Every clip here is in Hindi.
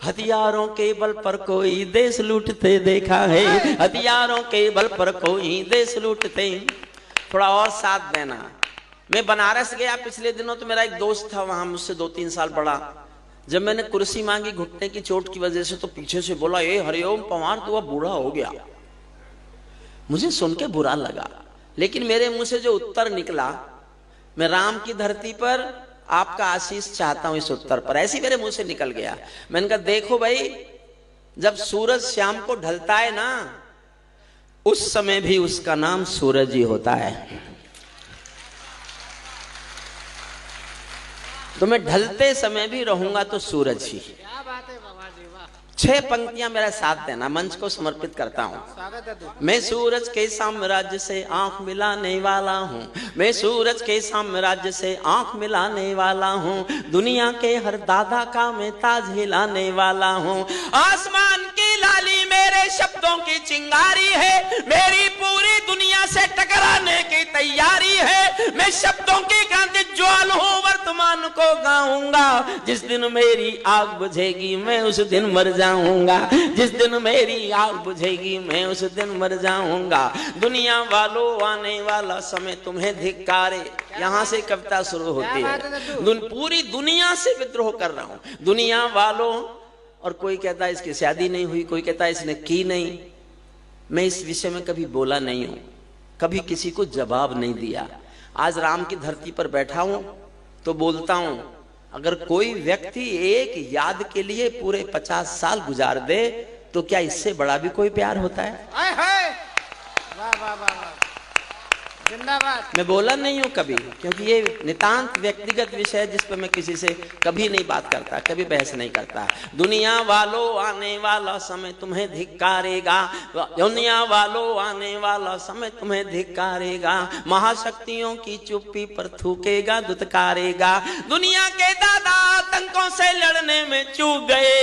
हथियारों के बल पर कोई देश लूटते देखा है, हथियारों के बल पर कोई देश लूटते। थोड़ा और साथ देना। मैं बनारस गया पिछले दिनों, तो मेरा एक दोस्त था वहां, मुझसे 2-3 साल बड़ा। जब मैंने कुर्सी मांगी घुटने की चोट की वजह से, तो पीछे से बोला, ए हरिओम पंवार तू अब बूढ़ा हो गया। मुझे सुन के बुरा लगा, लेकिन मेरे मुंह से जो उत्तर निकला, मैं राम की धरती पर आपका आशीष चाहता हूं इस उत्तर पर, ऐसी मेरे मुंह से निकल गया। मैंने कहा देखो भाई, जब सूरज शाम को ढलता है ना, उस समय भी उसका नाम सूरज ही होता है। तो मैं ढलते समय भी रहूंगा तो सूरज ही। क्या बात है बाबा जी, वाह। 6 पंक्तियां मेरा साथ देना, मंच को समर्पित करता हूं। स्वागत है। मैं सूरज के साम्राज्य से आंख मिलाने वाला हूँ, मैं सूरज के साम्राज्य से आंख मिलाने वाला हूँ, दुनिया के हर दादा का मैं ताज हिलाने वाला हूँ। आसमान की लाली मेरे शब्दों की चिंगारी है, मेरी पूरी दुनिया से टकराने की तैयारी है। मैं शब्दों की क्रांति ज्वाल हूँ, वर्तमान को गाऊंगा। जिस दिन मेरी आग बुझेगी मैं उस दिन मर जाऊंगा, जिस दिन मेरी आग बुझेगी मैं उस दिन मर जाऊंगा। दुनिया वालों आने वाला समय तुम्हें धिक्कारे। यहाँ से कविता शुरू होती है। पूरी दुनिया से विद्रोह कर रहा हूँ, दुनिया वालों। और कोई कहता है इसकी शादी नहीं हुई, कोई कहता है इसने की नहीं। मैं इस विषय में कभी बोला नहीं हूं, कभी किसी को जवाब नहीं दिया। आज राम की धरती पर बैठा हूं तो बोलता हूं, अगर कोई व्यक्ति एक याद के लिए पूरे 50 साल गुजार दे, तो क्या इससे बड़ा भी कोई प्यार होता है? वाह वाह वाह, जिंदाबाद। मैं बोला नहीं हूं कभी, क्योंकि ये नितांत व्यक्तिगत विषय है जिस पर मैं किसी से कभी नहीं बात करता, कभी बहस नहीं करता। दुनिया वालों आने वाला समय तुम्हें धिक्कारेगा, दुनिया वालों आने वाला समय तुम्हें धिक्कारेगा। महाशक्तियों की चुप्पी पर थूकेगा, दुत्कारेगा। दुनिया के दादा आतंकों से लड़ने में चूक गए,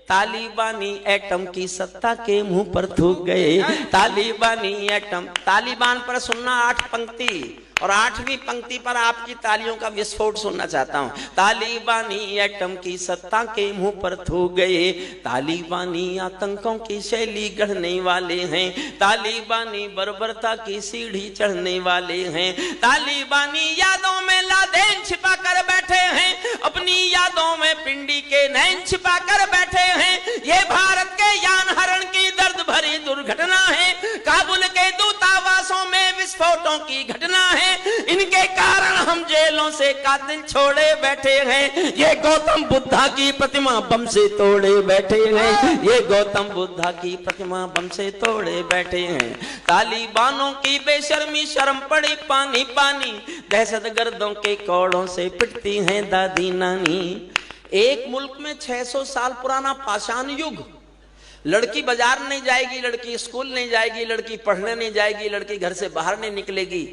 तालिबानी एटम की सत्ता के मुंह पर थूक गए। तालिबानी एटम, तालिबान पर सुनना 8 पंक्ति, और 8वीं पंक्ति पर आपकी तालियों का विस्फोट सुनना चाहता हूं। तालिबानी एटम की सत्ता के मुंह पर थूक गए, तालिबानी आतंकों की शैली गढ़ने वाले हैं, तालिबानी बर्बरता की सीढ़ी चढ़ने वाले हैं, तालिबानी यादों में लादेन छिपा कर बैठे हैं, अपनी यादों में पिंडी के नैन छिपा कर बैठे हैं। ये भारत के यान हरण की दर्द भरी दुर्घटना है, काबुल के दूतावासों में विस्फोटों की घटना है। इनके कारण हम जेलों से कातिल छोड़े बैठे हैं। ये गौतम बुद्धा की प्रतिमा बम से तोड़े बैठे हैं, ये गौतम बुद्धा की प्रतिमा बम से तोड़े बैठे हैं। तालिबानों की बेशर्मी शर्म पड़ी पानी पानी, दहशतगर्दों के कौड़ों से पिटती हैं दादी नानी। एक मुल्क में 600 साल पुराना पाषाण युग, लड़की बाजार नहीं जाएगी, लड़की स्कूल नहीं जाएगी, लड़की पढ़ने नहीं जाएगी, लड़की घर से बाहर नहीं निकलेगी।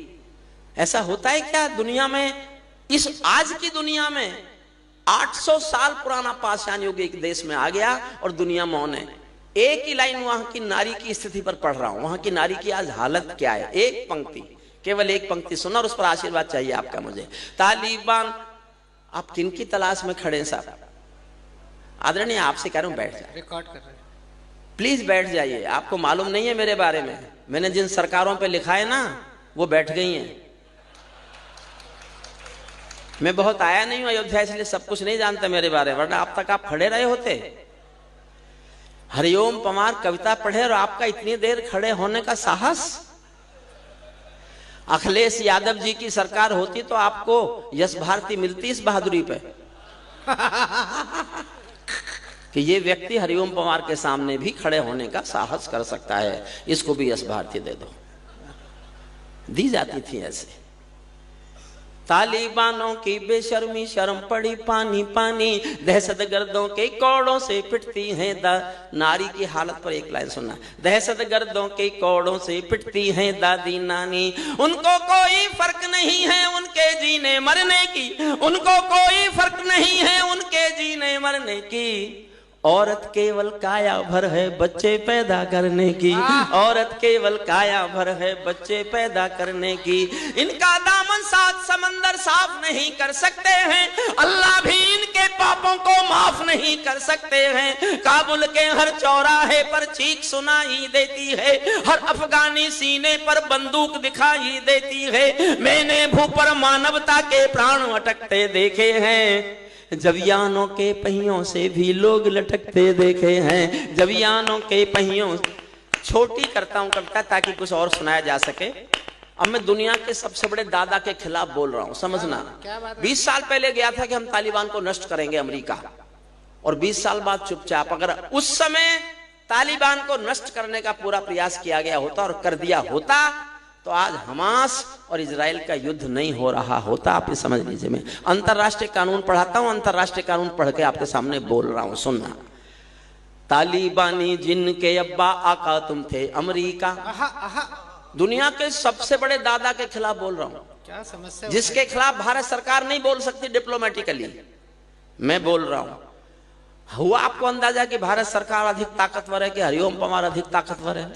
ऐसा होता है क्या दुनिया में? इस आज की दुनिया में 800 साल पुराना पाषाण युग एक देश में आ गया और दुनिया मौन है। एक ही लाइन वहां की नारी की स्थिति पर पढ़ रहा हूं, वहां की नारी की आज हालत क्या है। एक पंक्ति, केवल एक पंक्ति सुना और उस पर आशीर्वाद चाहिए आपका मुझे। तालिबान, आप किनकी तलाश में खड़े हैं साहब? आदरणीय आपसे कह रहा हूं बैठ जाए, रिकॉर्ड कर रहे हैं, प्लीज बैठ जाइए। आपको मालूम नहीं है मेरे बारे में, मैंने जिन सरकारों पे लिखा है ना, वो बैठ गई हैं। मैं बहुत आया नहीं हूं अयोध्या, इसलिए सब कुछ नहीं जानते मेरे बारे में, वरना अब तक आप खड़े रहे होते। हरिओम पंवार कविता पढ़े और आपका इतनी देर खड़े होने का साहस। अखिलेश यादव जी की सरकार होती तो आपको यश भारती मिलती इस बहादुरी पे कि ये व्यक्ति हरिओम पंवार के सामने भी खड़े होने का साहस कर सकता है, इसको भी यश भारती दे दो। दी जाती थी ऐसे। तालिबानों की बेशर्मी शर्म पड़ी पानी पानी, दहशतगर्दों के कौड़ों से पिटती हैं नारी की हालत पर एक लाइन सुनना। दहशतगर्दों के कौड़ों से पिटती हैं दादी नानी, उनको कोई फर्क नहीं है उनके जीने मरने की, उनको कोई फर्क नहीं है उनके जीने मरने की। औरत केवल काया भर है बच्चे पैदा करने की, औरत केवल काया भर है बच्चे पैदा करने की। इनका दामन 7 समंदर साफ नहीं कर सकते हैं, अल्लाह भी इनके पापों को माफ नहीं कर सकते हैं। काबुल के हर चौराहे पर चीख सुनाई देती है, हर अफगानी सीने पर बंदूक दिखाई देती है। मैंने भू पर मानवता के प्राण अटकते देखे हैं, जवियानों के पहियों से भी लोग लटकते देखे हैं, जवियानों के पहियों। छोटी करता हूं कविता ताकि कुछ और सुनाया जा सके। अब मैं दुनिया के सबसे बड़े दादा के खिलाफ बोल रहा हूं, समझना। 20 साल पहले गया था कि हम तालिबान को नष्ट करेंगे अमेरिका, और 20 साल बाद चुपचाप। अगर उस समय तालिबान को नष्ट करने का पूरा प्रयास किया गया होता और कर दिया होता तो आज हमास और इजराइल का युद्ध नहीं हो रहा होता। आप ये समझ लीजिए। मैं अंतरराष्ट्रीय कानून पढ़ाता हूं, अंतरराष्ट्रीय कानून पढ़ के आपके सामने बोल रहा हूं, सुनना। तालिबानी जिनके अब्बा आका तुम थे अमेरिका, दुनिया के सबसे बड़े दादा के खिलाफ बोल रहा हूं। क्या समस्या, जिसके खिलाफ भारत सरकार नहीं बोल सकती डिप्लोमेटिकली, मैं बोल रहा हूं। हुआ आपको अंदाजा कि भारत सरकार अधिक ताकतवर है कि हरिओम पंवार अधिक ताकतवर है?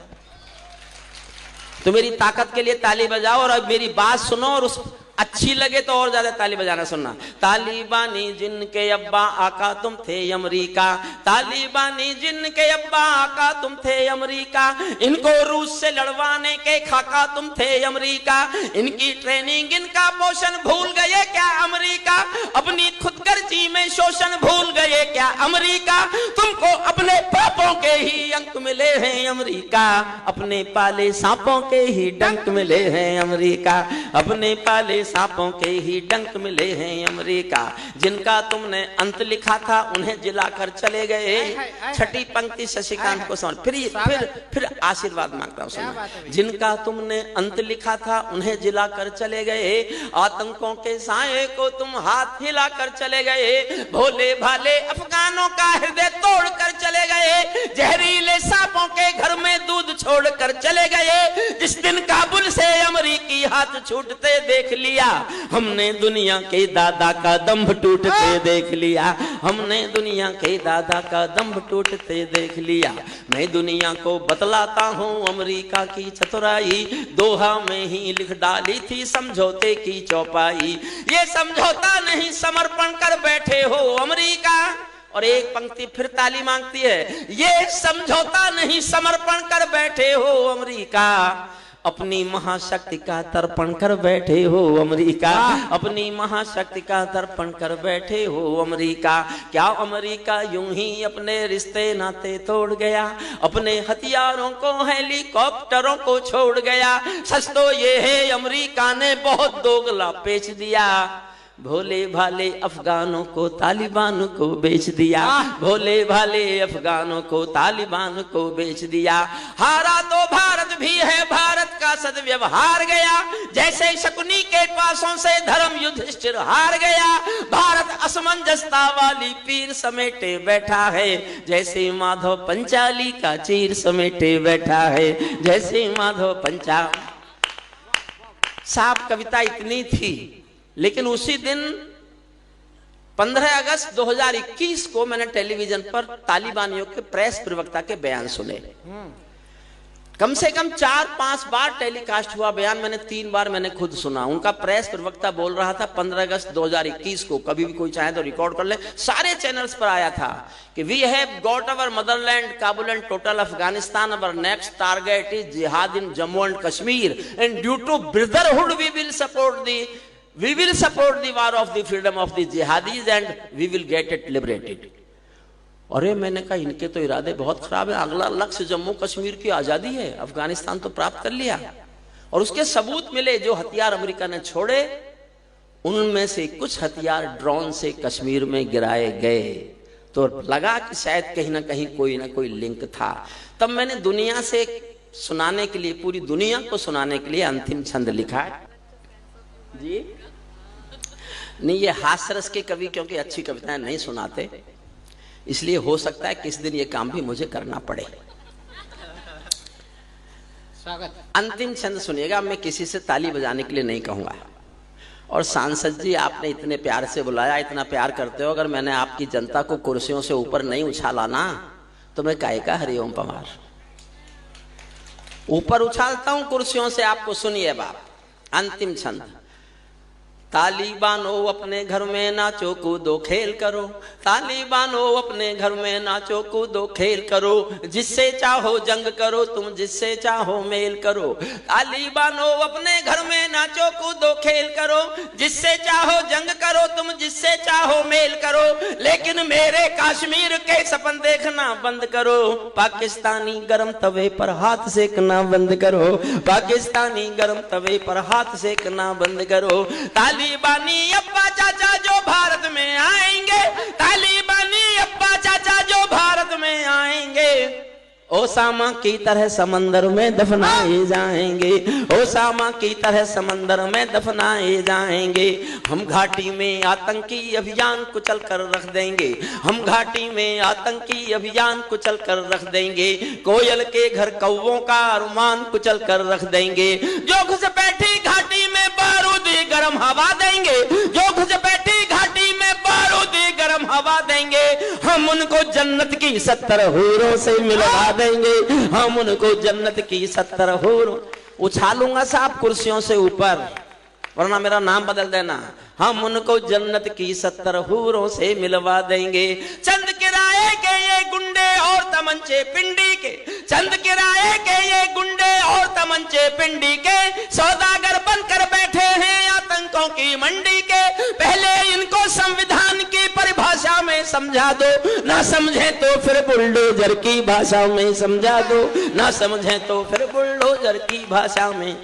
तो मेरी ताकत के लिए ताली बजाओ और अब मेरी बात सुनो, और उस अच्छी लगे तो और ज्यादा ताली बजाना सुनना। तालिबानी जिनके अब्बा आका तुम थे अमेरिका, तालिबानी जिनके अब्बा आका तुम थे अमेरिका, इनको रूस से लड़वाने के खाका तुम थे अमेरिका, इनकी ट्रेनिंग इनका पोषण भूल गए क्या अमेरिका, अपनी खुदगर्जी में शोषण भूल गए क्या अमेरिका, तुमको अपने पापों के ही अंक मिले हैं अमेरिका, अपने पाले सांपों के ही डंक मिले हैं अमेरिका, अपने पाले सांपों के ही डंक मिले हैं अमेरिका, जिनका तुमने अंत लिखा था उन्हें जिलाकर चले गए। छठी पंक्ति शशिकांत को समझ, फिर आशीर्वाद मांगता हूं, सुनो। जिनका तुमने अंत लिखा था उन्हें जिलाकर चले गए, आतंकों के साए को तुम हाथ हिलाकर चले गए, भोले भाले अफगानों का हृदय तोड़कर चले गए, जहरीले सांपों के घर में दूध छोड़कर चले गए। जिस दिन काबुल से अमेरिकी हाथ छूटते देख लिया, हमने दुनिया के दादा का दंभ टूटते देख लिया, हमने दुनिया के दादा का दंभ टूटते देख लिया। मैं दुनिया को बतलाता हूँ अमेरिका की चतुराई, दोहा में ही लिख डाली थी समझौते की चौपाई, ये समझौता नहीं समर्पण कर बैठे हो अमेरिका। और एक पंक्ति फिर ताली मांगती है, ये समझौता नहीं समर्पण कर बैठे हो अमेरिका, अपनी महाशक्ति का तर्पण कर बैठे हो अमेरिका, अपनी महाशक्ति का तर्पण कर बैठे हो अमेरिका। क्या अमेरिका यूं ही अपने रिश्ते नाते तोड़ गया, अपने हथियारों को हेलीकॉप्टरों को छोड़ गया? सच तो ये है अमेरिका ने बहुत दोगला पेच दिया, भोले भाले अफगानों को तालिबान को बेच दिया, भोले भाले अफगानों को तालिबान को बेच दिया। हारा तो भारत भी है, भारत का सद्व्यवहार गया, जैसे शकुनी के पासों से धर्म युधिष्ठिर हार गया। भारत असमंजसता वाली पीर समेटे बैठा है, जैसे माधव पंचाली का चीर समेटे बैठा है, जैसे माधव पंचा। साहब कविता इतनी थी, लेकिन उसी दिन 15 अगस्त 2021 को मैंने टेलीविजन पर तालिबानियों के प्रेस प्रवक्ता के बयान सुने। कम से कम 4-5 बार टेलीकास्ट हुआ बयान, मैंने 3 बार मैंने खुद सुना। उनका प्रेस प्रवक्ता बोल रहा था 15 अगस्त 2021 को, कभी भी कोई चाहे तो रिकॉर्ड कर ले, सारे चैनल्स पर आया था कि we have got our motherland Kabul and total Afghanistan, our next target is jihad in Jammu and Kashmir, and due to brotherhood we will support the war of the freedom of the jihadis and we will get it liberated। अरे मैंने कहा इनके तो इरादे बहुत खराब है, अगला लक्ष्य जम्मू कश्मीर की आजादी है, अफगानिस्तान तो प्राप्त कर लिया। और उसके सबूत मिले, जो हथियार अमेरिका ने छोड़े उनमें से कुछ हथियार ड्रोन से कश्मीर में गिराए गए। तो लगा कि शायद कहीं ना कहीं कोई ना कोई लिंक था। तब मैंने दुनिया से सुनाने के लिए, पूरी दुनिया को सुनाने के लिए अंतिम छंद लिखा जी। नहीं, ये हास्यरस के कवि क्योंकि अच्छी कविताएं नहीं सुनाते, इसलिए हो सकता है किस दिन ये काम भी मुझे करना पड़े। स्वागत। अंतिम छंद सुनिएगा, मैं किसी से ताली बजाने के लिए नहीं कहूंगा। और सांसद जी, आपने इतने प्यार से बुलाया, इतना प्यार करते हो, अगर मैंने आपकी जनता को कुर्सियों से ऊपर नहीं उछाला ना तो मैं काहे का हरिओम पंवार। ऊपर उछालता हूं कुर्सियों से आपको। सुनिए बाप, अंतिम छंद। तालिबानो अपने घर में नाचो कूदो खेल करो, तालिबानो अपने घर में नाचो कूदो खेल करो, जिससे चाहो जंग करो तुम जिससे चाहो मेल करो। तालिबानो अपने घर में नाचो कूदो खेल करो, जिससे चाहो जंग करो तुम जिससे चाहो मेल करो, लेकिन मेरे कश्मीर के सपन देखना बंद करो। पाकिस्तानी गरम तवे पर हाथ सेकना बंद करो, पाकिस्तानी गरम तवे पर हाथ सेकना बंद करो। तालिबानी अब्बा चाचा जो भारत में आएंगे, तालिबानी अब्बा चाचा जो भारत में आएंगे, ओसामा की तरह समंदर में दफनाए जाएंगे, ओसामा की तरह समंदर में दफनाए जाएंगे। हम घाटी में आतंकी अभियान कुचल कर रख देंगे, हम घाटी में आतंकी अभियान कुचल कर रख देंगे। कोयल के घर कौवों का अरमान कुचल कर रख देंगे। जो घुसपैठी घाटी में बारूदी गर्म हवा देंगे, जो घुसपैठी घाटी में बारूदी गर्म हवा देंगे, हम उनको जन्नत की 70 हूरों से मिलवा देंगे, हम उनको जन्नत की 70 हूरों। उछालूंगा साहब कुर्सियों से ऊपर, वरना मेरा नाम बदल देना। हम उनको जन्नत की 70 हूरों से मिलवा देंगे। चंद किराए के ये गुंडे और तमंचे पिंडी के, चंद किराए के ये गुंडे और तमंचे पिंडी के, सौदागर बनकर बैठे हैं आतंकों की मंडी के। पहले इनको संविधान की परिभाषा में समझा दो, ना समझे तो फिर बुलडोजर की भाषा में समझा दो, ना समझे तो फिर बुलडोजर की भाषा में।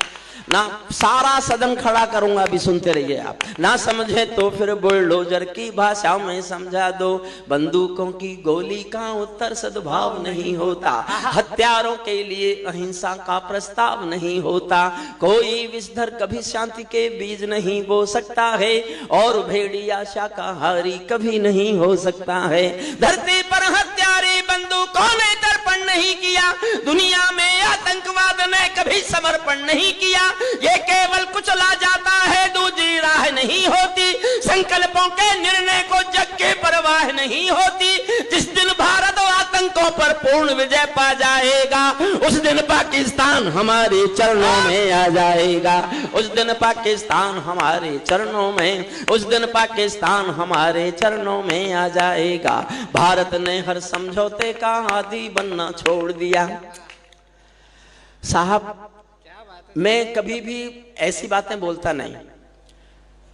ना सारा सदन खड़ा करूंगा, अभी सुनते रहिए आप। ना समझे तो फिर बुलडोजर की भाषा में समझा दो। बंदूकों की गोली का उत्तर सद्भाव नहीं होता, हत्यारों के लिए अहिंसा का प्रस्ताव नहीं होता। कोई विषधर कभी शांति के बीज नहीं बो सकता है, और भेड़िया शाकाहारी कभी नहीं हो सकता है। धरती पर हत्यारी बंदूकों ने दर्पण नहीं किया, दुनिया में आतंकवाद ने कभी समर्पण नहीं किया। ये केवल कुचला जाता है, दूसरी राह नहीं होती। संकल्पों के निर्णय को जग के परवाह नहीं होती। जिस दिन भारत आतंकों पर पूर्ण विजय पा जाएगा, उस दिन पाकिस्तान हमारे चरणों में आ जाएगा, उस दिन पाकिस्तान हमारे चरणों में, उस दिन पाकिस्तान हमारे चरणों में आ जाएगा। भारत ने हर समझौते का आदी बनना छोड़ दिया। साहब, मैं कभी भी ऐसी बातें बोलता नहीं।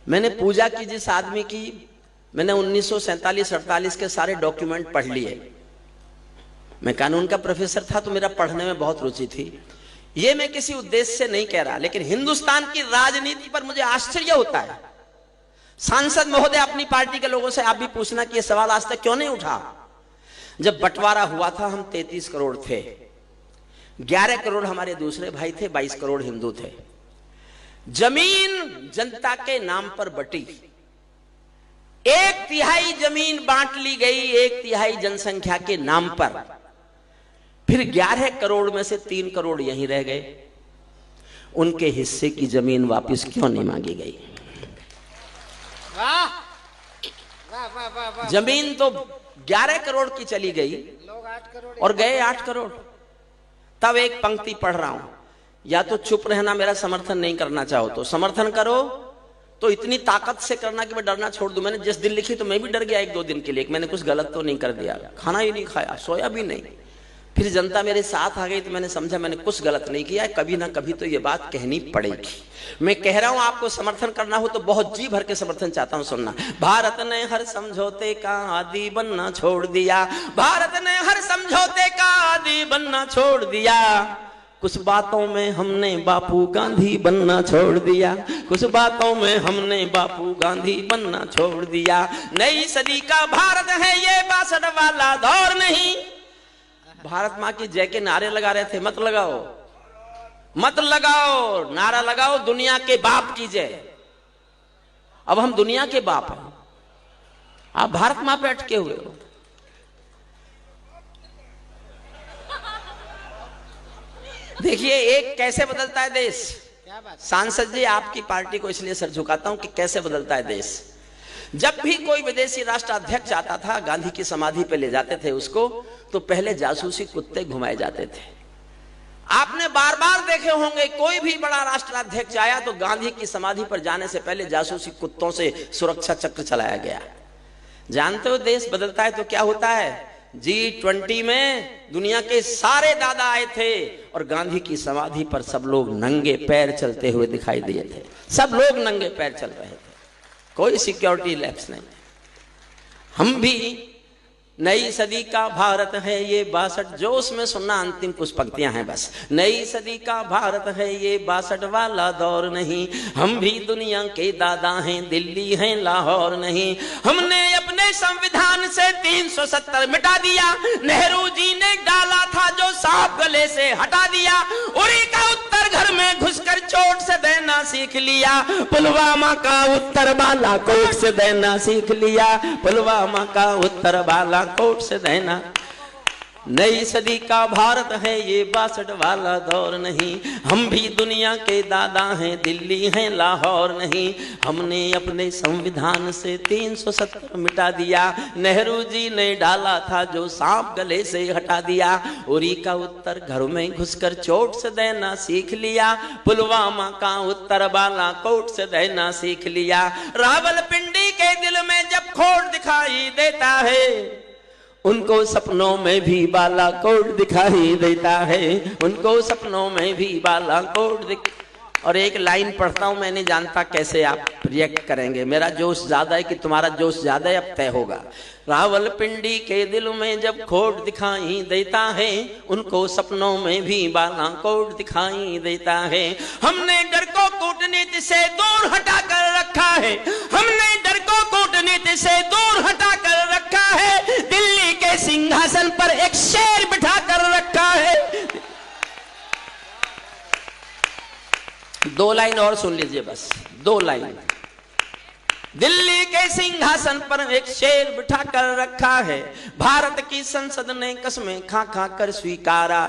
मैंने पूजा की जिस आदमी की, मैंने 1947-48 के सारे डॉक्यूमेंट पढ़ लिए। मैं कानून का प्रोफेसर था तो मेरा पढ़ने में बहुत रुचि थी। ये मैं किसी उद्देश्य से नहीं कह रहा, लेकिन हिंदुस्तान की राजनीति पर मुझे आश्चर्य होता है। सांसद महोदय, अपनी पार्टी के लोगों से आप भी पूछना कि ये सवाल आज तक क्यों नहीं उठा। जब बंटवारा हुआ था हम 33 करोड़ थे, 11 करोड़ हमारे दूसरे भाई थे, 22 करोड़ हिंदू थे। जमीन जनता के नाम पर बटी, 1/3 जमीन बांट ली गई 1/3 जनसंख्या के नाम पर। फिर 11 करोड़ में से 3 करोड़ यहीं रह गए। उनके हिस्से की जमीन वापस क्यों नहीं मांगी गई? वाह वाह वाह वाह वाह। जमीन तो 11 करोड़ की चली गई, लोग 8 करोड़ और गए 8 करोड़। तब एक पंक्ति पढ़ रहा हूं, या तो चुप रहना, मेरा समर्थन नहीं करना चाहो तो समर्थन करो, तो इतनी ताकत से करना कि मैं डरना छोड़ दूं। मैंने जिस दिन लिखी तो मैं भी डर गया 1-2 दिन के लिए, मैंने कुछ गलत तो नहीं कर दिया। खाना ही नहीं खाया, सोया भी नहीं। फिर जनता मेरे साथ आ गई तो मैंने समझा मैंने कुछ गलत नहीं किया, कभी ना कभी तो ये बात कहनी पड़ेगी। मैं कह रहा हूं, आपको समर्थन करना हो तो बहुत जी भर के समर्थन चाहता हूं, सुनना। भारत ने हर समझौते का आदी बनना छोड़ दिया, भारत ने हर समझौते का आदी बनना छोड़ दिया। कुछ बातों में हमने बापू गांधी बनना छोड़ दिया, कुछ बातों में हमने बापू गांधी बनना छोड़ दिया। नई सदी का भारत है ये 62 वाला दौर नहीं। भारत माँ की जय के नारे लगा रहे थे, मत लगाओ, मत लगाओ, नारा लगाओ दुनिया के बाप की जय। अब हम दुनिया के बाप हैं, आप भारत माँ पे अटके हुए हो। देखिए एक कैसे बदलता है देश। क्या बात। सांसद जी, आपकी पार्टी को इसलिए सर झुकाता हूं कि कैसे बदलता है देश। जब भी कोई विदेशी राष्ट्राध्यक्ष आता था, गांधी की समाधि पे ले जाते थे उसको, तो पहले जासूसी कुत्ते घुमाए जाते थे। आपने बार बार देखे होंगे, कोई भी बड़ा राष्ट्राध्यक्ष आया तो गांधी की समाधि पर जाने से पहले जासूसी कुत्तों से सुरक्षा चक्र चलाया गया। जानते हो देश बदलता है तो क्या होता है? G20 में दुनिया के सारे दादा आए थे और गांधी की समाधि पर सब लोग नंगे पैर चलते हुए दिखाई दिए थे। सब लोग नंगे पैर चल रहे थे, कोई सिक्योरिटी लैप्स नहीं। हम भी नई सदी का भारत है ये 62, जो उसमें सुनना अंतिम कुछ पंक्तियां हैं बस। नई सदी का भारत है ये 62 वाला दौर नहीं, हम भी दुनिया के दादा हैं, दिल्ली हैं लाहौर नहीं। हमने अपने संविधान से 370 मिटा दिया, नेहरू जी ने डाला था जो सांप गले से हटा दिया। उरी का उत्तर घर में घुसकर चोट से देना सीख लिया, पुलवामा का उत्तर बालाकोट से देना सीख लिया, पुलवामा का उत्तर बालाकोट से देना। नई सदी का भारत है ये 62 वाला दौर नहीं, हम भी दुनिया के दादा हैं, दिल्ली हैं लाहौर नहीं। हमने अपने संविधान से 370 मिटा दिया, नेहरू जी ने डाला था जो सांप गले से हटा दिया। उरी का उत्तर घर में घुसकर चोट से देना सीख लिया, पुलवामा का उत्तर बालाकोट से देना सीख लिया। रावलपिंडी के दिल में जब खोट दिखाई देता है, उनको सपनों में भी बालाकोट दिखाई देता है, उनको सपनों में भी बालाकोट और एक लाइन पढ़ता हूं, मैं नहीं जानता कैसे आप रिएक्ट करेंगे। मेरा जोश ज्यादा है कि तुम्हारा जोश ज्यादा है, अब तय होगा। रावलपिंडी के दिल में जब खोट दिखाई देता है, उनको सपनों में भी बालाकोट दिखाई देता है। हमने डर को कूटनीति से दूर हटा कर रखा है, हमने डर को कूटनीति से दूर हटा कर रखा है। दिल्ली के सिंहासन पर एक शेर बिठा कर रखा है। 2 लाइन और सुन लीजिए, बस 2 लाइन। दिल्ली के सिंहासन पर एक शेर बिठा कर रखा है, भारत की संसद ने कसमें खा खा कर स्वीकारा।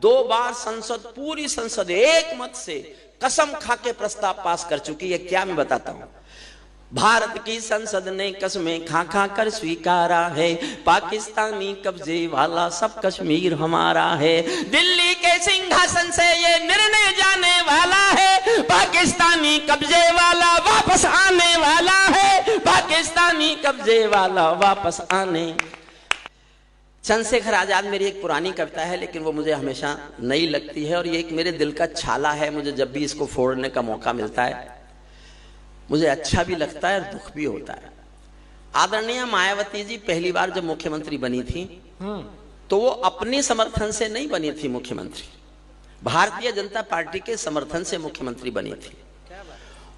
2 बार संसद, पूरी संसद एक मत से कसम खा के प्रस्ताव पास कर चुकी है। क्या मैं बताता हूं, भारत की संसद ने कसमें खा खा कर स्वीकारा है, पाकिस्तानी कब्जे वाला सब कश्मीर हमारा है। दिल्ली के सिंहासन से ये निर्णय जाने वाला है, पाकिस्तानी कब्जे वाला वापस आने वाला है, पाकिस्तानी कब्जे वाला वापस आने। चंद्रशेखर आजाद मेरी एक पुरानी कविता है, लेकिन वो मुझे हमेशा नई लगती है और ये एक मेरे दिल का छाला है। मुझे जब भी इसको फोड़ने का मौका मिलता है मुझे अच्छा भी लगता है और दुख भी होता है। आदरणीय मायावती जी पहली बार जब मुख्यमंत्री बनी थी तो वो अपने समर्थन से नहीं बनी थी मुख्यमंत्री, भारतीय जनता पार्टी के समर्थन से मुख्यमंत्री बनी थी।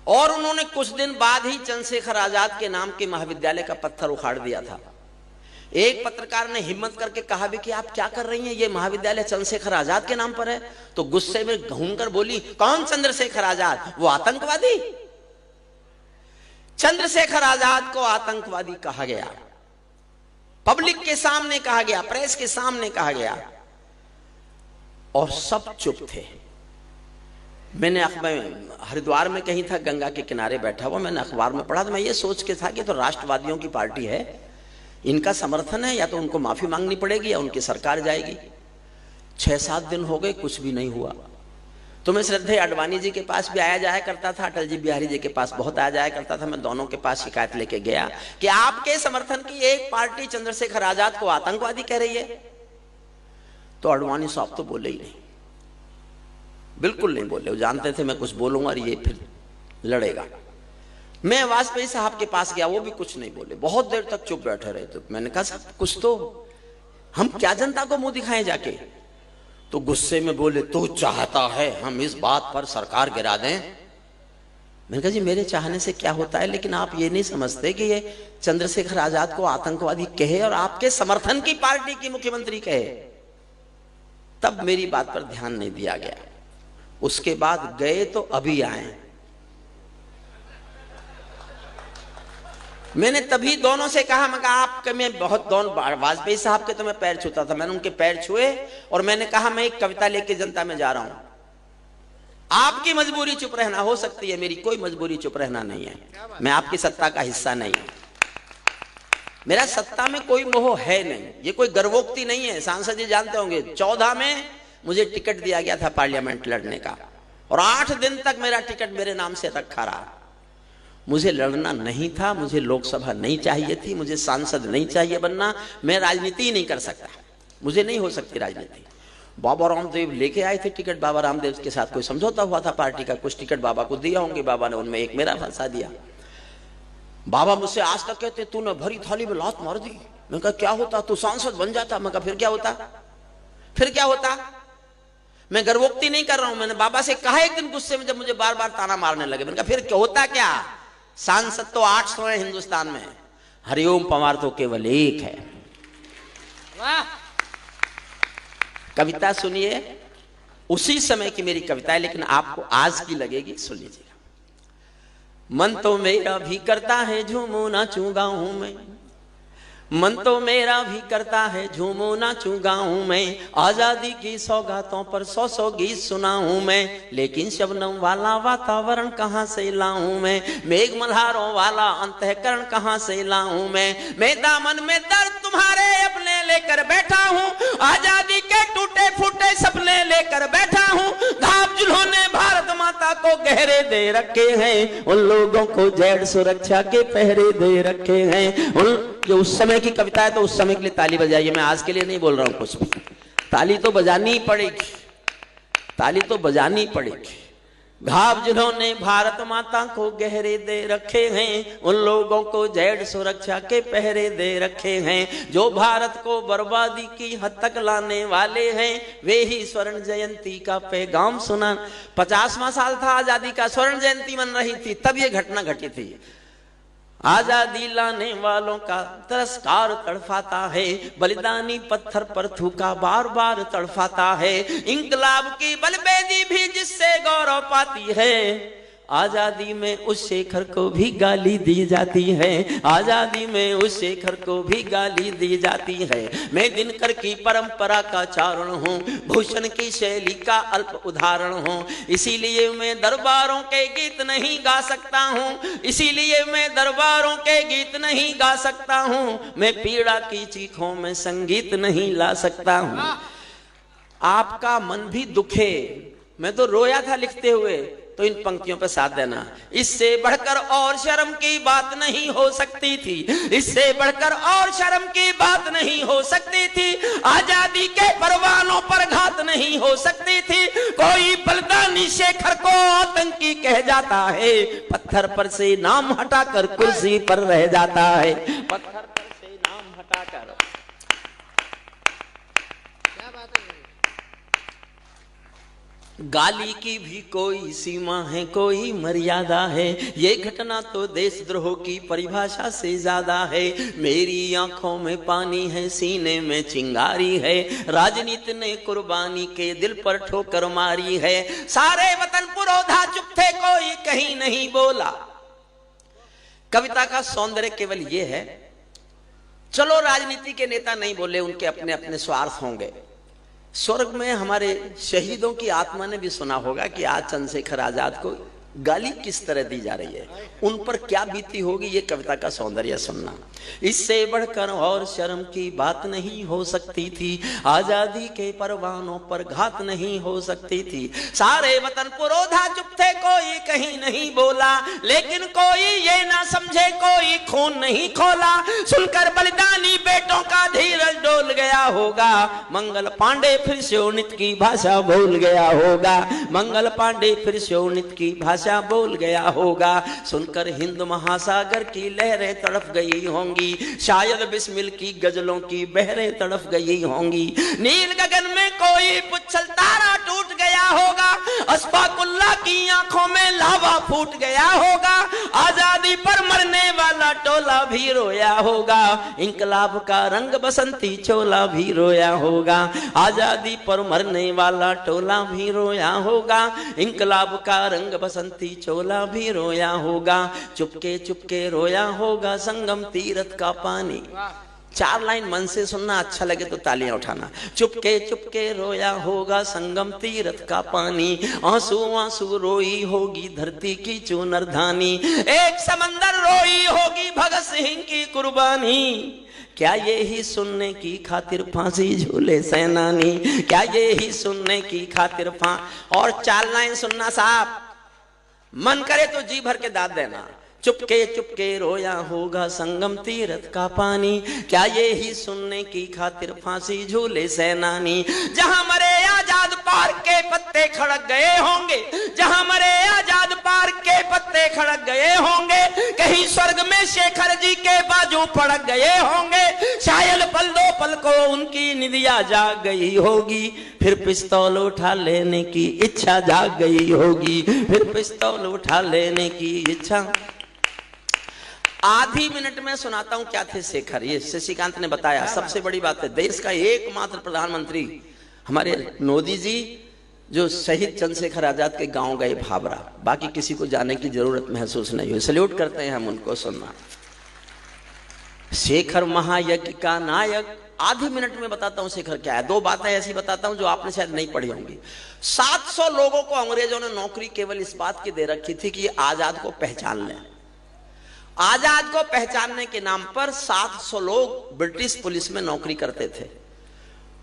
और उन्होंने कुछ दिन बाद ही चंद्रशेखर आजाद के नाम के महाविद्यालय का पत्थर उखाड़ दिया था। एक पत्रकार ने हिम्मत करके कहा भी कि आप क्या कर रही हैं, ये महाविद्यालय चंद्रशेखर आजाद के नाम पर है। तो गुस्से में घूमकर बोली, कौन चंद्रशेखर आजाद, वो आतंकवादी। चंद्रशेखर आजाद को आतंकवादी कहा गया, पब्लिक के सामने कहा गया, प्रेस के सामने कहा गया और सब चुप थे। मैंने हरिद्वार में कहीं था, गंगा के किनारे बैठा हुआ, मैंने अखबार में पढ़ा तो मैं ये सोच के था कि तो राष्ट्रवादियों की पार्टी है, इनका समर्थन है, या तो उनको माफी मांगनी पड़ेगी या उनकी सरकार जाएगी। 6-7 दिन हो गए, कुछ भी नहीं हुआ। तो मैं श्रद्धेय आडवाणी जी के पास भी आया जाया करता था, अटल जी बिहारी जी के पास बहुत आया जाया करता था। मैं दोनों के पास शिकायत लेके गया कि आपके समर्थन की एक पार्टी चंद्रशेखर आजाद को आतंकवादी कह रही है। तो आडवाणी साहब तो बोले ही नहीं, बिल्कुल नहीं बोले। वो जानते थे मैं कुछ बोलूंगा और ये फिर लड़ेगा। मैं वाजपेयी साहब के पास गया, वो भी कुछ नहीं बोले, बहुत देर तक चुप बैठे रहे। तो मैंने कहा साहब कुछ तो, हम क्या जनता को मुंह दिखाएं जाके। तो गुस्से में बोले, तू चाहता है हम इस बात पर सरकार गिरा दें। मैंने कहा जी मेरे चाहने से क्या होता है, लेकिन आप ये नहीं समझते कि ये चंद्रशेखर आजाद को आतंकवादी कहे और आपके समर्थन की पार्टी की मुख्यमंत्री कहे। तब मेरी बात पर ध्यान नहीं दिया गया। उसके बाद गए तो अभी आए। मैंने तभी दोनों से कहा, मैं कहा आपके, मैं बहुत दोनों वाजपेयी साहब के तो मैं पैर छूता था, मैंने उनके पैर छुए और मैंने कहा मैं एक कविता लेके जनता में जा रहा हूं, आपकी मजबूरी चुप रहना हो सकती है, मेरी कोई मजबूरी चुप रहना नहीं है। मैं आपकी सत्ता का हिस्सा नहीं हूं, मेरा सत्ता में कोई मोह है नहीं, ये कोई गर्वोक्ति नहीं है। सांसद जी जानते होंगे 14 में मुझे टिकट दिया गया था पार्लियामेंट लड़ने का, और 8 दिन तक मेरा टिकट मेरे नाम से रखा रहा। मुझे लड़ना नहीं था, मुझे लोकसभा नहीं चाहिए थी, मुझे सांसद नहीं चाहिए बनना, मैं राजनीति ही नहीं कर सकता, मुझे नहीं हो सकती राजनीति। बाबा रामदेव लेके आए थे टिकट, बाबा रामदेव के साथ कोई समझौता हुआ था पार्टी का, कुछ टिकट बाबा को दिया होंगे, बाबा ने उनमें एक मेरा फंसा दिया। बाबा मुझसे आज तक कहते तूने भरी थाली में लात मार दी। मैं कहा क्या होता, तू सांसद बन जाता। मैं कहा फिर क्या होता, फिर क्या होता। मैं गर्वोक्ति नहीं कर रहा हूं, मैंने बाबा से कहा एक दिन गुस्से में, जब मुझे बार बार ताना मारने लगे। मैंने कहा फिर क्या होता, क्या सांसद तो 800 है हिंदुस्तान में, हरिओम पंवार तो केवल एक है। वाह। कविता सुनिए, उसी समय की मेरी कविता है, लेकिन आपको आज की लगेगी, सुन लीजिएगा। मन तो मेरा भी करता है झूमो नाचूं गाऊं में, मन तो मेरा भी करता है झूमो नाचूं गाऊं मैं, आजादी की सौगातों पर 100 गीत सुनाऊं मैं, लेकिन शबनम वाला वातावरण कहां से लाऊं मैं, मेघ मल्हारों वाला अंतःकरण कहां से लाऊं मैं दामन में दर्द तुम्हारे अपने लेकर बैठा हूं, आजादी के टूटे फूटे सपने लेकर बैठा हूं, घाव जिन्होंने भारत माता को गहरे दे रखे हैं, उन लोगों को जेड सुरक्षा के पहरे दे रखे हैं। उन जो उस समय की कविता है, तो उस समय के लिए ताली बजाइए, मैं आज के लिए नहीं बोल रहा हूं कुछ भी। ताली तो बजानी ही पड़ेगी, ताली तो बजानी पड़ेगी। घाव जिन्होंने भारत माता को गहरे दे रखे हैं, उन लोगों को जेड सुरक्षा के पहरे दे रखे हैं, जो भारत को बर्बादी की हद तक लाने वाले हैं, वे ही स्वर्ण जयंती का पैगाम सुना। 50वां साल था आजादी का, स्वर्ण जयंती मन रही थी, तब ये घटना घटी थी। आजादी लाने वालों का तिरस्कार तड़फाता है, बलिदानी पत्थर पर थूका बार बार तड़फाता है, इंकलाब की बलबेदी भी जिससे गौरव पाती है, आजादी में उस शेखर को भी गाली दी जाती है, आजादी में उस शेखर को भी गाली दी जाती है। मैं दिनकर की परंपरा का चारण हूँ, भूषण की शैली का अल्प उदाहरण हूँ, इसीलिए मैं दरबारों के गीत नहीं गा सकता हूँ, इसीलिए मैं दरबारों के गीत नहीं गा सकता हूँ, मैं पीड़ा की चीखों में संगीत नहीं ला सकता हूँ। आपका मन भी दुखे, मैं तो रोया था लिखते हुए, तो इन पंक्तियों पर साथ देना। इससे बढ़कर और शर्म की बात नहीं हो सकती थी, इससे बढ़कर और शर्म की बात नहीं हो सकती थी, आजादी के परवानों पर घात नहीं हो सकती थी, कोई बलिदानी शेखर को आतंकी कह जाता है, पत्थर पर से नाम हटाकर कुर्सी पर रह जाता है, पत्थर पर से नाम हटाकर। क्या बात है। गाली की भी कोई सीमा है, कोई मर्यादा है, ये घटना तो देशद्रोह की परिभाषा से ज्यादा है, मेरी आंखों में पानी है, सीने में चिंगारी है, राजनीति ने कुर्बानी के दिल पर ठोकर मारी है, सारे वतन पुरोधा चुप थे, कोई कहीं नहीं बोला। कविता का सौंदर्य केवल ये है, चलो राजनीति के नेता नहीं बोले, उनके अपने अपने स्वार्थ होंगे। स्वर्ग में हमारे शहीदों की आत्मा ने भी सुना होगा कि आज चंद्रशेखर आजाद को गाली किस तरह दी जा रही है, उन पर क्या बीती होगी, ये कविता का सौंदर्य सुनना। इससे बढ़कर और शर्म की बात नहीं हो सकती थी, आजादी के परवानों पर घात नहीं हो सकती थी, सारे वतन पुरोधा चुप थे, कोई कहीं नहीं बोला, लेकिन कोई ये ना समझे कोई खून नहीं खोला, सुनकर बलिदानी बेटों का धीरज डोल गया होगा, मंगल पांडे फिर शोणित की भाषा भूल गया होगा, मंगल पांडे फिर शोणित की भाषा बोल गया होगा, सुनकर हिंद महासागर की लहरें तड़प गई होंगी, शायद बिस्मिल की गजलों की बहरें तड़प गई होंगी, नील गगन में कोई पुच्छल तारा टूट गया होगा, अस्फाकुल्ला की आंखों में लावा फूट गया होगा, आजादी पर मरने वाला टोला भी रोया होगा, इंकलाब का रंग बसंती चोला भी रोया होगा, आजादी पर मरने वाला टोला भी रोया होगा, इंकलाब का रंग बसंती चोला भी रोया होगा, चुपके चुपके रोया होगा संगम तीरथ का पानी। 4 लाइन मन से सुनना, अच्छा लगे तो तालियां उठाना। चुपके चुपके रोया होगा संगम तीरथ का पानी, आंसू आंसू रोई होगी धरती की चूनरधानी, एक समंदर रोई होगी भगत सिंह की कुर्बानी, क्या ये ही सुनने की खातिर फांसी झूले सेनानी, क्या ये ही सुनने की खातिर और 4 लाइन सुनना साहब, मन करे तो जी भर के दाद देना। चुपके चुपके रोया होगा संगम तीरथ का पानी, क्या ये ही सुनने की खातिर फांसी झूले सेनानी। जहां मरे आजाद पार्क के पत्ते खड़क गए होंगे, जहां मरे आजाद पार्क के पत्ते खड़क गए होंगे, कहीं स्वर्ग में शेखर जी के बाजू पड़क गए होंगे। शायद पल दो पल को उनकी निदिया जाग गई होगी, फिर पिस्तौल उठा लेने की इच्छा जाग गई होगी, फिर पिस्तौल उठा लेने की इच्छा। आधी मिनट में सुनाता हूं क्या थे शेखर, ये शशिकांत ने बताया। सबसे बड़ी बात है, देश का एकमात्र प्रधानमंत्री हमारे मोदी जी जो शहीद चंद्रशेखर आजाद के गांव गए भाबरा, बाकी किसी को जाने की जरूरत महसूस नहीं हुई। सल्यूट करते हैं हम उनको। सुनना, शेखर महायज्ञ का नायक। आधी मिनट में बताता हूं शेखर क्या है। 2 बातें ऐसी बताता हूं जो आपने शायद नहीं पढ़ी होंगी। 700 लोगों को अंग्रेजों ने नौकरी केवल इस बात की दे रखी थी कि आजाद को पहचान लें। आजाद को पहचानने के नाम पर 700 लोग ब्रिटिश पुलिस में नौकरी करते थे।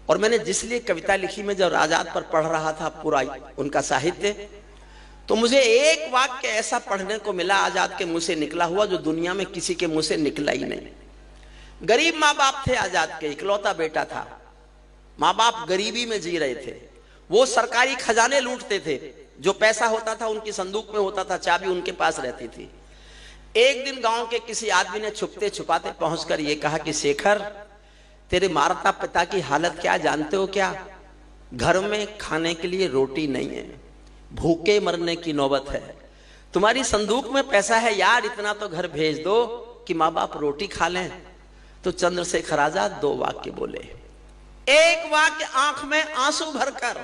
और मैंने जिसलिए कविता लिखी, में जब आजाद पर पढ़ रहा था पूरा उनका साहित्य, तो मुझे एक वाक्य ऐसा पढ़ने को मिला आजाद के मुंह से निकला हुआ जो दुनिया में किसी के मुंह से निकला ही नहीं। गरीब माँ बाप थे आजाद के, इकलौता बेटा था। माँ बाप गरीबी में जी रहे थे। वो सरकारी खजाने लूटते थे। जो पैसा होता था उनकी संदूक में होता था, चाबी उनके पास रहती थी। एक दिन गांव के किसी आदमी ने छुपते छुपाते पहुंचकर यह कहा कि शेखर, तेरे माता पिता की हालत क्या जानते हो क्या? घर में खाने के लिए रोटी नहीं है, भूखे मरने की नौबत है। तुम्हारी संदूक में पैसा है यार, इतना तो घर भेज दो कि माँ बाप रोटी खा लें। तो चंद्रशेखर आजाद 2 वाक्य बोले। एक वाक्य आंख में आंसू भरकर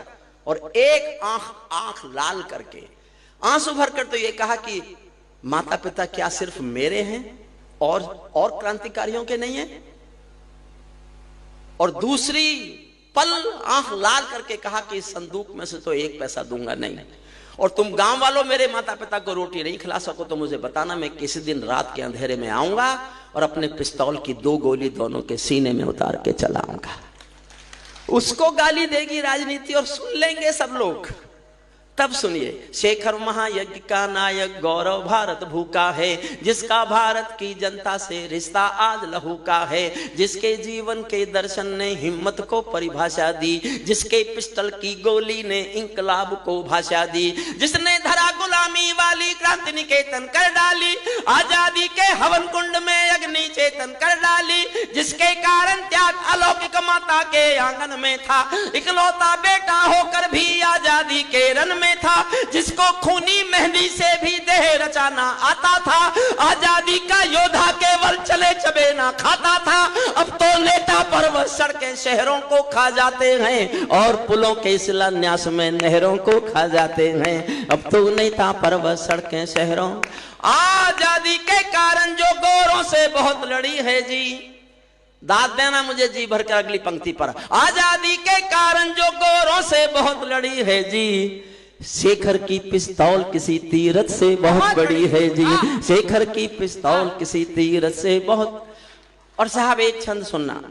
और एक आंख लाल करके। आंसू भरकर तो यह कहा कि माता पिता क्या सिर्फ मेरे हैं और क्रांतिकारियों के नहीं है? और दूसरी पल आंख लाल करके कहा कि इस संदूक में से तो 1 पैसा दूंगा नहीं। और तुम गांव वालों मेरे माता पिता को रोटी नहीं खिला सको तो मुझे बताना, मैं किसी दिन रात के अंधेरे में आऊंगा और अपने पिस्तौल की 2 गोली दोनों के सीने में उतार के चलाऊंगा। उसको गाली देगी राजनीति और सुन लेंगे सब लोग। तब सुनिए, शेखर महायज्ञ का नायक गौरव भारत भूखा है, जिसका भारत की जनता से रिश्ता आज लहू का है, जिसके जीवन के दर्शन ने हिम्मत को परिभाषा दी, जिसके पिस्टल की गोली ने इंकलाब को भाषा दी, जिसने धरा गुलामी वाली क्रांति निकेतन कर डाली, आजादी के हवन कुंड में अग्नि चेतन कर डाली, जिसके कारण त्याग अलौकिक माता के आंगन में था, इकलौता बेटा होकर भी आजादी के रन में था, जिसको खूनी मेहंदी से भी देह रचाना आता था, आजादी का योद्धा केवल चले चबे ना खाता था। अब तो नेता पर्वत सड़कें शहरों को खा जाते हैं और पुलों के शिलान्यास में नहरों को खा जाते हैं। अब तो नेता पर्वत सड़कें शहरों। आजादी के कारण जो गोरों से बहुत लड़ी है जी, दाद देना मुझे जी भर कर अगली पंक्ति पर। आजादी के कारण जो गोरों से बहुत लड़ी है जी, शेखर की पिस्तौल किसी तीरथ से बहुत बड़ी है जी, शेखर की पिस्तौल किसी तीरथ से बहुत। और साहब एक छंद सुनना,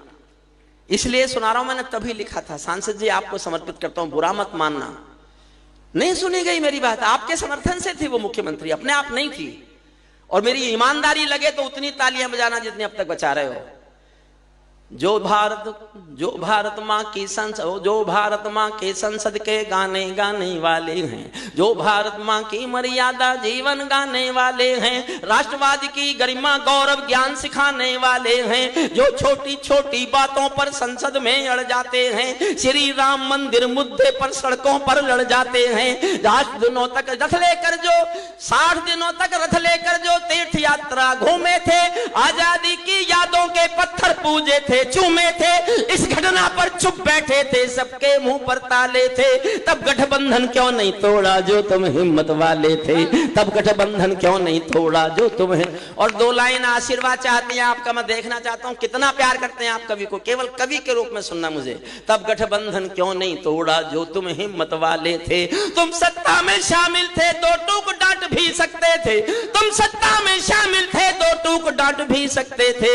इसलिए सुना रहा हूं, मैंने तभी लिखा था। सांसद जी आपको समर्पित करता हूं, बुरा मत मानना। नहीं सुनी गई मेरी बात, आपके समर्थन से थी वो मुख्यमंत्री, अपने आप नहीं थी। और मेरी ईमानदारी लगे तो उतनी तालियां बजाना जितनी अब तक बचा रहे हो। जो भारत माँ की संसद, जो भारत माँ के संसद के गाने गाने वाले हैं, जो भारत माँ की मर्यादा जीवन गाने वाले हैं, राष्ट्रवाद की गरिमा गौरव ज्ञान सिखाने वाले हैं, जो छोटी छोटी बातों पर संसद में अड़ जाते हैं, श्री राम मंदिर मुद्दे पर सड़कों पर लड़ जाते हैं, 60 दिनों तक रथ लेकर जो 60 दिनों तक रथ लेकर जो तीर्थ यात्रा घूमे थे, आजादी की यादों के पत्थर पूजे थे, चूमे थे, इस घटना पर चुप बैठे थे, सबके मुंह पर ताले थे। तब गठबंधन क्यों नहीं तोड़ा जो तुम हिम्मत वाले थे, तब गठबंधन क्यों नहीं तोड़ा जो तुम। और 2 लाइन आशीर्वाद चाहती हैं आपका, मैं देखना चाहता हूं कितना प्यार करते हैं आप कवि को, केवल कवि के रूप में सुनना मुझे। तब गठबंधन क्यों नहीं तोड़ा जो तुम हिम्मत वाले थे, तुम सत्ता में शामिल थे तो टूक डांट भी सकते थे, तुम सत्ता में शामिल थे तो टूक डांट भी सकते थे,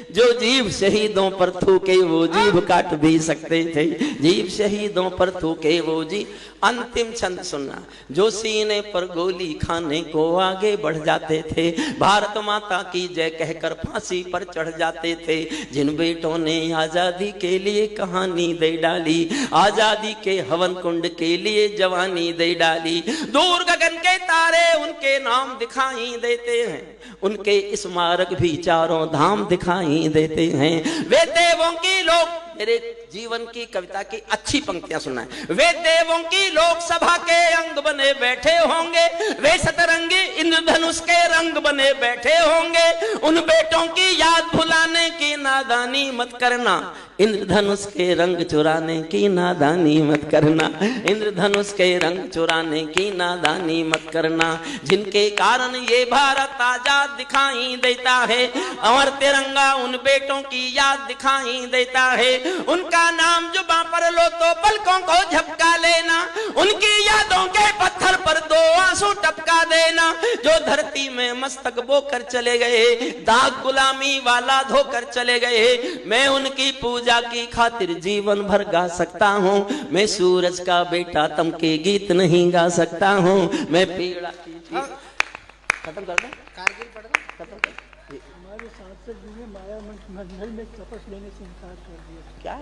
जो जीव शहीदों पर थूके वो जीभ काट भी सकते थे, जीव शहीदों पर थूके वो जीव। अंतिम छंद सुनना, जो सीने पर गोली खाने को आगे बढ़ जाते थे, भारत माता की जय कहकर फांसी पर चढ़ जाते थे, जिन बेटों ने आजादी के लिए कहानी दे डाली, आजादी के हवन कुंड के लिए जवानी दे डाली, दूर गगन के तारे उनके नाम दिखाई देते हैं, उनके स्मारक भी चारों धाम दिखाई देते हैं। वे देवों की लोग, मेरे जीवन की कविता की अच्छी पंक्तियां सुना है, वे देवों की लोकसभा के अंग बने बैठे होंगे, वे सतरंगी इंद्रधनुष के रंग बने बैठे होंगे, उन बेटों की याद भुलाने की नादानी मत करना, इंद्रधनुष के रंग चुराने की नादानी मत करना, इंद्रधनुष के रंग चुराने की नादानी मत करना, जिनके कारण ये भारत आजाद दिखाई देता है, अमर तिरंगा उन बेटों की याद दिखाई देता है, उनका नाम जुबां पर लो तो पलकों को झपका लेना, उनकी यादों के पत्थर पर दो आंसू टपका देना, जो धरती में मस्तक बोकर चले गए, दाग गुलामी वाला धोकर चले गए, मैं उनकी पूजा की खातिर जीवन भर गा सकता हूँ, मैं सूरज का बेटा तम के गीत नहीं गा सकता हूँ, मैं पीड़ा की खत्म कर दो, कारगिल पढ़ दो, खत्म कर। हमारे सांसद जी ने माया मंडल में शपथ लेने से इनकार कर दिया। क्या?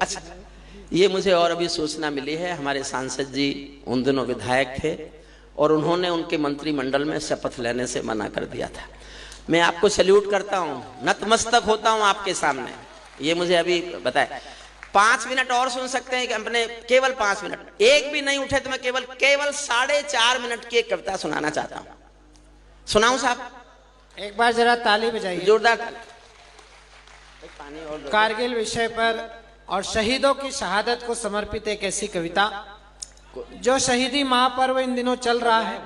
अच्छा, ये मुझे और अभी सूचना मिली है, हमारे सांसद जी उन दिनों विधायक थे और उन्होंने उनके मंत्रिमंडल में शपथ लेने से मना कर दिया था। मैं आपको सैल्यूट करता हूँ, नतमस्तक होता हूँ आपके सामने, ये मुझे अभी बताया। 5 मिनट और सुन सकते हैं कि अपने, केवल 5 मिनट, एक भी नहीं उठे तो मैं केवल 4.5 मिनट की एक कविता सुनाना चाहता हूँ। सुनाऊं साहब? एक बार जरा ताली बजाइए जोरदार ताली। पानी और कारगिल विषय पर और शहीदों की शहादत को समर्पित एक ऐसी कविता जो शहीदी महापर्व इन दिनों चल रहा है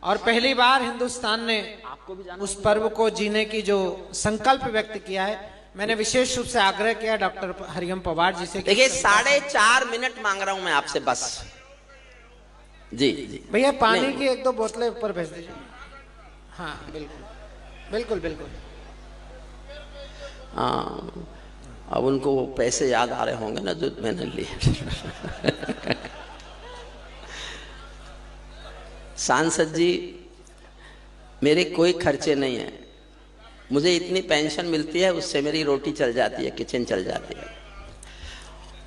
और पहली बार हिंदुस्तान ने उस पर्व को जीने की जो संकल्प व्यक्त किया है, मैंने विशेष रूप से आग्रह किया डॉक्टर हरियम पवार जी से। देखिए 4.5 मिनट मांग रहा हूं मैं आपसे बस। जी जी भैया पानी की 1-2 बोतलें ऊपर भेज दीजिए। हाँ बिल्कुल बिल्कुल बिल्कुल। हाँ, अब उनको वो पैसे याद आ रहे होंगे ना जो मैंने लिए। सांसद जी, मेरे कोई खर्चे नहीं है, मुझे इतनी पेंशन मिलती है उससे मेरी रोटी चल जाती है, किचन चल जाती है,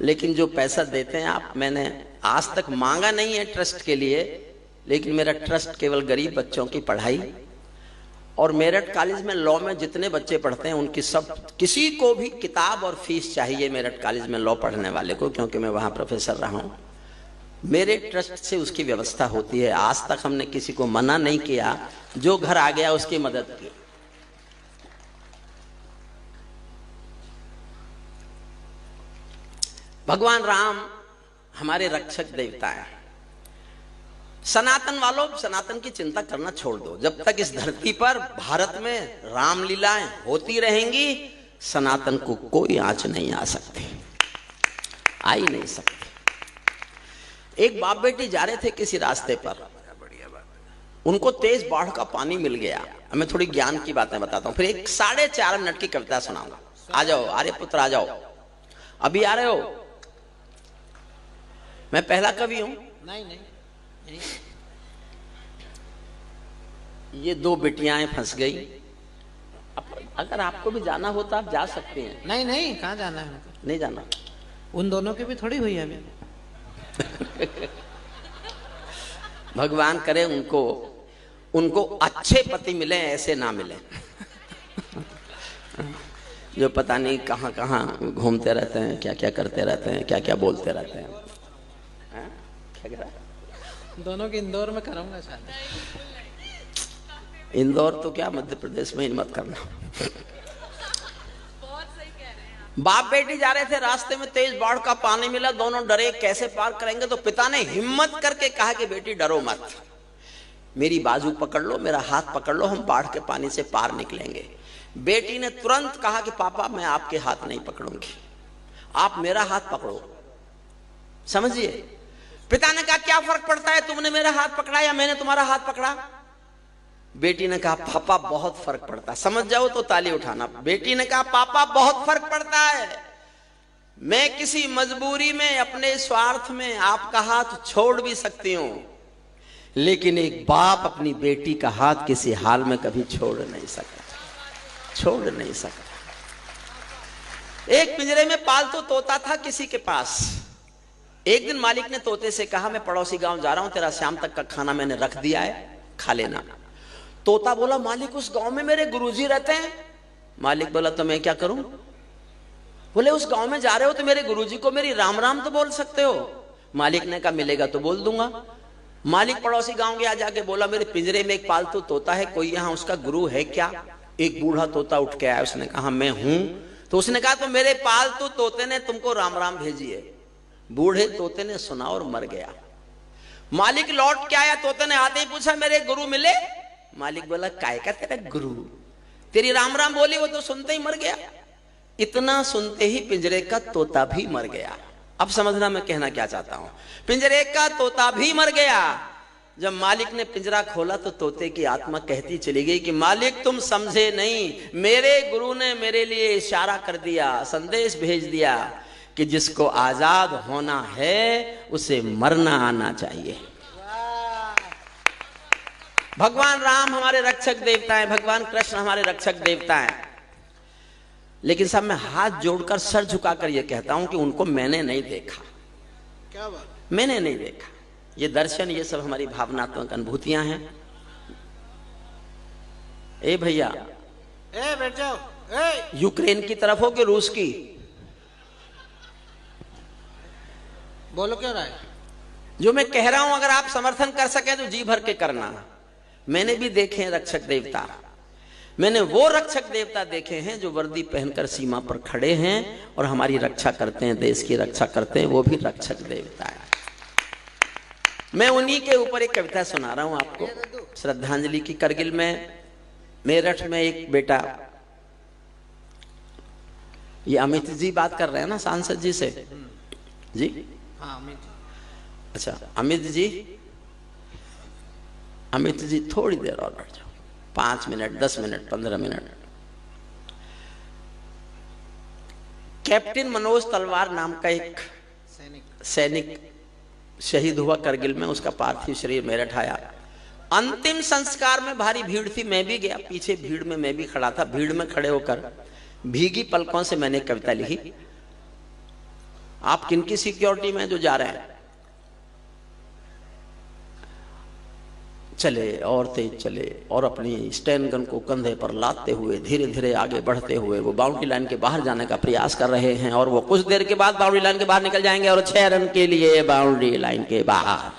लेकिन जो पैसा देते हैं आप, मैंने आज तक मांगा नहीं है ट्रस्ट के लिए, लेकिन मेरा ट्रस्ट केवल गरीब बच्चों की पढ़ाई और मेरठ कॉलेज में लॉ में जितने बच्चे पढ़ते हैं उनकी सब, किसी को भी किताब और फीस चाहिए मेरठ कॉलेज में लॉ पढ़ने वाले को, क्योंकि मैं वहां प्रोफेसर रहा हूं, मेरे ट्रस्ट से उसकी व्यवस्था होती है। आज तक हमने किसी को मना नहीं किया, जो घर आ गया उसकी मदद की। भगवान राम हमारे रक्षक देवता हैं। सनातन वालों, सनातन की चिंता करना छोड़ दो। जब तक इस धरती पर भारत में रामलीलाएं होती रहेंगी, सनातन को कोई आंच नहीं आ सकती, आ ही नहीं सकती। एक बाप बेटी जा रहे थे किसी रास्ते पर, उनको तेज बाढ़ का पानी मिल गया। मैं थोड़ी ज्ञान की बातें बताता हूं, फिर एक 4.5 मिनट की कविता सुनाऊंगा। आ जाओ आर्यपुत्र, आ जाओ, अभी आ रहे हो? मैं पहला कवि हूं। नहीं नहीं, नहीं। ये 2 बिटियाएं फंस गई। अगर आपको भी जाना हो तो आप जा सकते हैं। नहीं नहीं, कहाँ जाना है हमको? नहीं जाना। उन दोनों की भी थोड़ी हुई है अभी। भगवान करे उनको अच्छे पति मिले, ऐसे ना मिले जो पता नहीं कहां कहां घूमते रहते हैं, क्या क्या करते रहते हैं, क्या क्या बोलते रहते हैं। क्या कह रहा है? दोनों की इंदौर में करूंगा शादी। इंदौर तो क्या, मध्य प्रदेश में ही मत करना। बाप बेटी जा रहे थे, रास्ते में तेज बाढ़ का पानी मिला, दोनों डरे कैसे पार करेंगे, तो पिता ने हिम्मत करके कहा कि बेटी डरो मत, मेरी बाजू पकड़ लो, मेरा हाथ पकड़ लो, हम बाढ़ के पानी से पार निकलेंगे। बेटी ने तुरंत कहा कि पापा मैं आपके हाथ नहीं पकड़ूंगी, आप मेरा हाथ पकड़ो। समझिए, पिता ने कहा क्या फर्क पड़ता है, तुमने मेरा हाथ पकड़ा या मैंने तुम्हारा हाथ पकड़ा? बेटी ने कहा पापा बहुत फर्क पड़ता है। समझ जाओ तो ताली उठाना। बेटी ने कहा पापा बहुत फर्क पड़ता है, मैं किसी मजबूरी में अपने स्वार्थ में आपका हाथ छोड़ भी सकती हूं, लेकिन एक बाप अपनी बेटी का हाथ किसी हाल में कभी छोड़ नहीं सकता, छोड़ नहीं सकता। एक पिंजरे में पालतू तोता था किसी के पास। एक दिन मालिक ने तोते से कहा मैं पड़ोसी गांव जा रहा हूं, तेरा शाम तक का खाना मैंने रख दिया है, खा लेना। तोता बोला मालिक उस गांव में मेरे गुरुजी रहते हैं। मालिक बोला तो मैं क्या करूं? बोले उस गांव में जा रहे हो तो मेरे गुरुजी को मेरी राम राम तो बोल सकते हो। मालिक ने कहा मिलेगा तो बोल दूंगा। मालिक पड़ोसी गांव गया, जाके बोला मेरे पिंजरे में एक पालतू तोता है, कोई यहां उसका गुरु है क्या? एक बूढ़ा तोता उठ के आया, उसने कहा मैं हूं। तो उसने कहा तो मेरे पालतू तोते ने तुमको राम राम भेजी है। बूढ़े तोते ने सुना और मर गया। मालिक लौट के आया, तोते ने आते ही पूछा मेरे गुरु मिले? मालिक बोला काय का तेरा गुरु, तेरी राम राम बोली वो तो सुनते ही मर गया। इतना सुनते ही पिंजरे का तोता भी मर गया। अब समझना मैं कहना क्या चाहता हूं। पिंजरे का तोता भी मर गया। जब मालिक ने पिंजरा खोला तो तोते की आत्मा कहती चली गई कि मालिक तुम समझे नहीं, मेरे गुरु ने मेरे लिए इशारा कर दिया, संदेश भेज दिया कि जिसको आजाद होना है उसे मरना आना चाहिए। भगवान राम हमारे रक्षक देवता हैं, भगवान कृष्ण हमारे रक्षक देवता हैं, लेकिन सब मैं हाथ जोड़कर सर झुकाकर यह कहता हूं कि उनको मैंने नहीं देखा। क्या बात? मैंने नहीं देखा। ये दर्शन, ये सब हमारी भावनात्मक अनुभूतियां हैं। ए भैया, ए बैठ जाओ। ए यूक्रेन की तरफ हो कि रूस की? बोलो क्यों रहा है? जो मैं कह रहा हूं अगर आप समर्थन कर सके तो जी भर के करना। मैंने भी देखे हैं रक्षक देवता। मैंने वो रक्षक देवता देखे हैं जो वर्दी पहनकर सीमा पर खड़े हैं और हमारी रक्षा करते हैं, देश की रक्षा करते हैं, वो भी रक्षक देवता है। मैं उन्हीं के ऊपर एक कविता सुना रहा हूं आपको, श्रद्धांजलि की। करगिल में, मेरठ में एक बेटा, ये अमित जी बात कर रहे हैं ना सांसद जी से? जी हाँ अमित। अच्छा अमित जी, अमित जी थोड़ी देर और बैठ जाओ, 5 minute, 10 minute, 15 minute. Captain Manoj तलवार नाम का एक सैनिक शहीद हुआ करगिल में। उसका पार्थिव शरीर मेरठ आया। अंतिम संस्कार में भारी भीड़ थी, मैं भी गया, पीछे भीड़ में मैं भी खड़ा था। भीड़ में खड़े होकर भीगी पलकों से मैंने कविता लिखी। आप किनकी सिक्योरिटी में जो जा रहे हैं? चले और तेज चले और अपनी स्टैन गन को कंधे पर लादते हुए धीरे धीरे आगे बढ़ते हुए वो बाउंड्री लाइन के बाहर जाने का प्रयास कर रहे हैं। और वो कुछ देर के बाद बाउंड्री लाइन के बाहर निकल जाएंगे और 6 रन के लिए बाउंड्री लाइन के बाहर।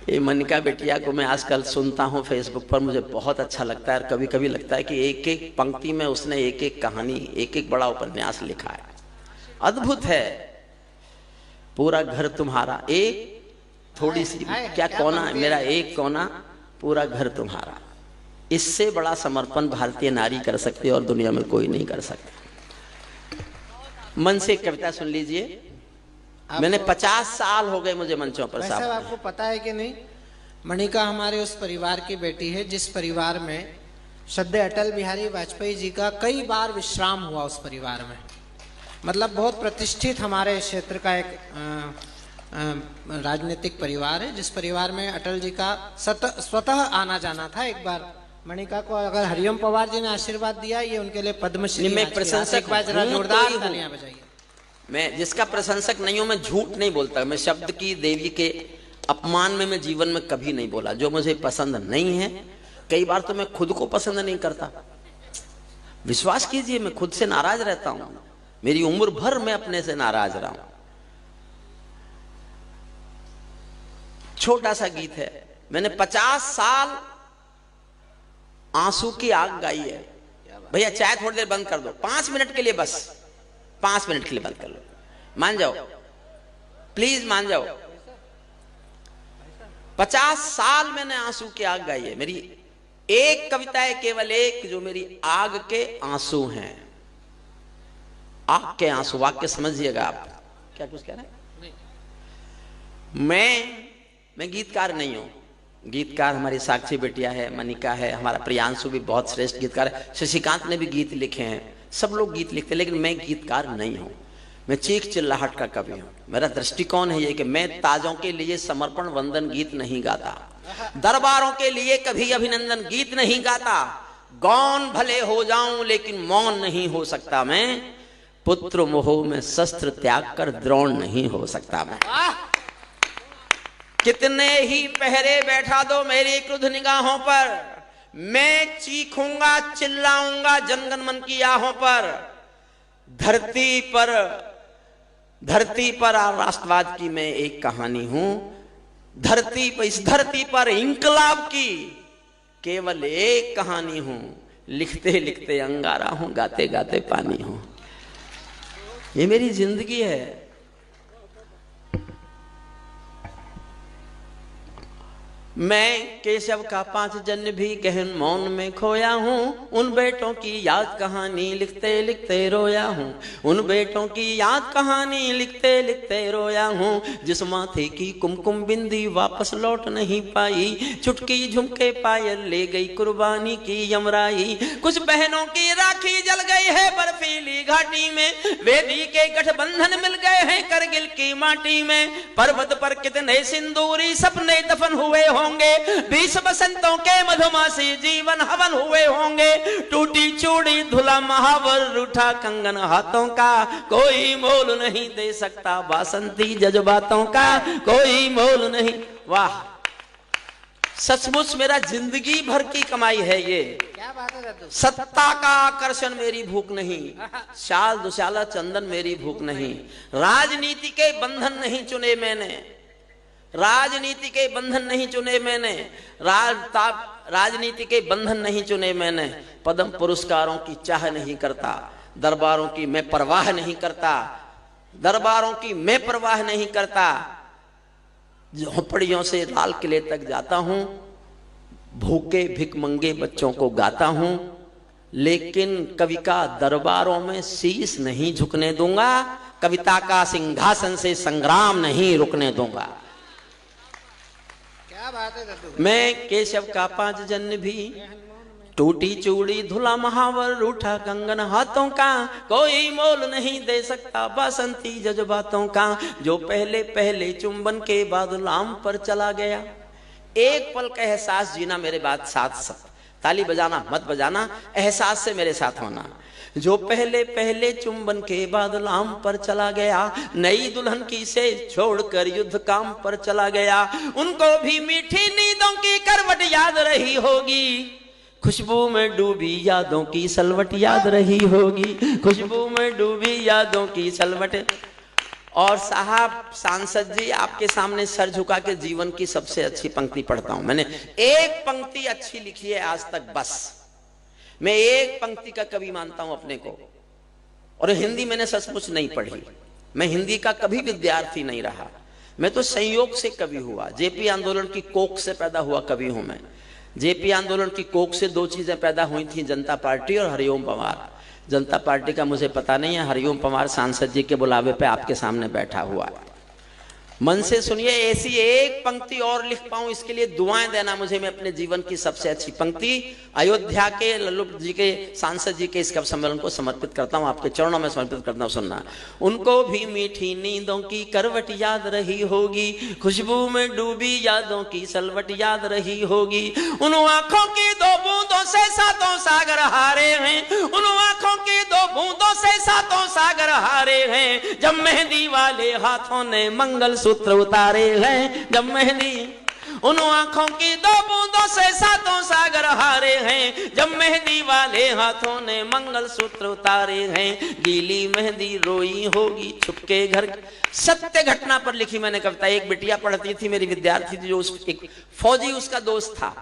ये मनिका बेटिया को मैं आजकल सुनता हूँ फेसबुक पर, मुझे बहुत अच्छा लगता है। और कभी कभी लगता है कि एक एक पंक्ति में उसने एक एक कहानी, एक एक बड़ा उपन्यास लिखा है। अद्भुत है। पूरा घर तुम्हारा, एक थोड़ी सी क्या कोना है मेरा, एक कोना, पूरा घर तुम्हारा। इससे बड़ा समर्पण भारतीय नारी कर सकती है और दुनिया में कोई नहीं कर सकता। मन से कविता सुन लीजिए। मैंने 50 साल हो गए मुझे मंचों पर। साहब आपको पता है कि नहीं, मणिका हमारे उस परिवार की बेटी है जिस परिवार में श्रद्धेय अटल बिहारी वाजपेयी जी का कई बार विश्राम हुआ। उस परिवार में मतलब बहुत प्रतिष्ठित हमारे क्षेत्र का एक राजनीतिक परिवार है, जिस परिवार में अटल जी का स्वतः आना जाना था। एक बार मणिका को अगर हरिओम पवार जी ने आशीर्वाद दिया, ये उनके लिए पद्मश्री। मैं प्रशंसक, जरा जोरदार तालियां बजाइए। मैं जिसका प्रशंसक नहीं हूं, मैं झूठ नहीं बोलता। मैं शब्द की देवी के अपमान में मैं जीवन में कभी नहीं बोला। जो मुझे पसंद नहीं है, कई बार तो मैं खुद को पसंद नहीं करता। विश्वास कीजिए मैं खुद से नाराज रहता हूं। मेरी उम्र भर मैं अपने से नाराज रहा हूं। छोटा सा गीत है, मैंने 50 साल आंसू की आग गाई है। भैया चाय थोड़ी देर बंद कर दो, 5 मिनट के लिए, बस 5 मिनट के लिए बंद कर लो। मान जाओ प्लीज, मान जाओ। 50 साल मैंने आंसू की आग गाई है। मेरी एक कविता है, केवल एक, जो मेरी आग के आंसू हैं। आग के आंसू, वाक्य समझिएगा आप। क्या कुछ कह रहे हैं? मैं गीतकार नहीं हूं। गीतकार हमारी साक्षी बेटिया है, मनिका है, हमारा प्रियांशु भी बहुत श्रेष्ठ गीतकार है, शशिकांत ने भी गीत लिखे हैं, सब लोग गीत लिखते हैं, लेकिन मैं गीतकार नहीं हूं। मैं चीख चिल्लाहट का कवि हूं। मेरा दृष्टिकोण है ये कि मैं ताजों के लिए समर्पण वंदन गीत नहीं गाता, दरबारों के लिए कभी अभिनंदन गीत नहीं गाता। गौन भले हो जाऊं लेकिन मौन नहीं हो सकता मैं, पुत्र मोह में शस्त्र त्याग कर द्रोण नहीं हो सकता मैं। कितने ही पहरे बैठा दो मेरी क्रुद्ध निगाहों पर, मैं चीखूंगा चिल्लाऊंगा जनगण मन की आहों पर। धरती पर राष्ट्रवाद की मैं एक कहानी हूं। इस धरती पर इंकलाब की केवल एक कहानी हूं। लिखते लिखते अंगारा हूं, गाते गाते पानी हूं। ये मेरी जिंदगी है। मैं केशव का 5 जन्म भी गहन मौन में खोया हूँ। उन बेटों की याद कहानी लिखते लिखते रोया हूँ। उन बेटों की याद कहानी लिखते लिखते रोया हूँ। जिस माथे की कुमकुम बिंदी वापस लौट नहीं पाई, चुटकी झुमके पायल ले गई कुर्बानी की यमराई। कुछ बहनों की राखी जल गई है बर्फीली घाटी में, वेदी के गठबंधन मिल गए हैं करगिल की माटी में। पर्वत पर कितने सिंदूरी सपने दफन हुए होंगे, 20 बसंतों के मधुमासी जीवन हवन हुए होंगे। टूटी चूड़ी धुला महावर रूठा कंगन हाथों का, कोई मोल नहीं दे सकता बासंती जज्बातों का, कोई मोल नहीं। वाह, सचमुच मेरा जिंदगी भर की कमाई है ये। क्या बात है दादू। सत्ता का आकर्षण मेरी भूख नहीं, शाल दुशाला चंदन मेरी भूख नहीं। राजनीति के बंधन नहीं चुने मैंने, राजनीति के बंधन नहीं चुने मैंने, राजनीति के बंधन नहीं चुने मैंने। पद्म पुरस्कारों की चाह नहीं करता, दरबारों की मैं परवाह नहीं करता, दरबारों की मैं परवाह नहीं करता। झोपड़ियों से लाल किले तक जाता हूं, भूखे भिखमंगे बच्चों को गाता हूं, लेकिन कवि का दरबारों में शीश नहीं झुकने दूंगा, कविता का सिंहासन से संग्राम नहीं रुकने दूंगा। क्या बात है दादू। मैं केशव का 5 जन्म भी, टूटी चूड़ी धुला महावर रूठा कंगन हाथों का, कोई मोल नहीं दे सकता बसंती जज्बातों का। जो पहले पहले चुंबन के बाद लाम पर चला गया, एक पल का एहसास जीना मेरे बाद साथ। ताली बजाना मत बजाना, एहसास से मेरे साथ होना। जो पहले पहले चुंबन के बाद लाम पर चला गया, नई दुल्हन की से छोड़कर युद्ध काम पर चला गया। उनको भी मीठी नींदों की करवट याद रही होगी, खुशबू में डूबी यादों की सलवट याद रही होगी, खुशबू में डूबी यादों की सलवट। और साहब सांसद जी, आपके सामने सर झुका के जीवन की सबसे अच्छी पंक्ति पढ़ता हूं। मैंने एक पंक्ति अच्छी लिखी है आज तक, बस मैं एक पंक्ति का कवि मानता हूं अपने को। और हिंदी मैंने सचमुच नहीं पढ़ी, मैं हिंदी का कभी विद्यार्थी नहीं रहा, मैं तो संयोग से कवि हुआ। जेपी आंदोलन की कोख से पैदा हुआ कवि हूं मैं। जेपी आंदोलन की कोख से 2 चीजें पैदा हुई थी, जनता पार्टी और हरिओम पंवार। जनता पार्टी का मुझे पता नहीं है, हरिओम पंवार सांसद जी के बुलावे पे आपके सामने बैठा हुआ है। मन से सुनिए, ऐसी एक पंक्ति और लिख पाऊं इसके लिए दुआएं देना मुझे। मैं अपने जीवन की सबसे अच्छी पंक्ति अयोध्या के लल्लू जी के सांसद जी के इस कवि सम्मेलन को समर्पित करता हूं, आपके चरणों में समर्पित करता हूं, सुनना। उनको भी मीठी नींदों की करवट याद रही होगी, खुशबू में डूबी यादों की सलवट याद रही होगी। उन आंखों की 2 बूंदों से 7 सागर हारे हैं, उन आंखों की 2 बूंदों से 7 सागर हारे हैं। जब मेहंदी वाले हाथों ने मंगल सूत्र उतारे हैं, जब मेहंदी, उन आंखों की 2 बूंदों से 7 सागर हारे हैं। जब मेहंदी वाले हाथों ने मंगल सूत्र उतारे हैं, गीली मेहंदी रोई होगी छुपके घर। सत्य घटना पर लिखी मैंने कविता। एक बिटिया पढ़ती थी, मेरी विद्यार्थी थी, जो एक फौजी उसका दोस्त था।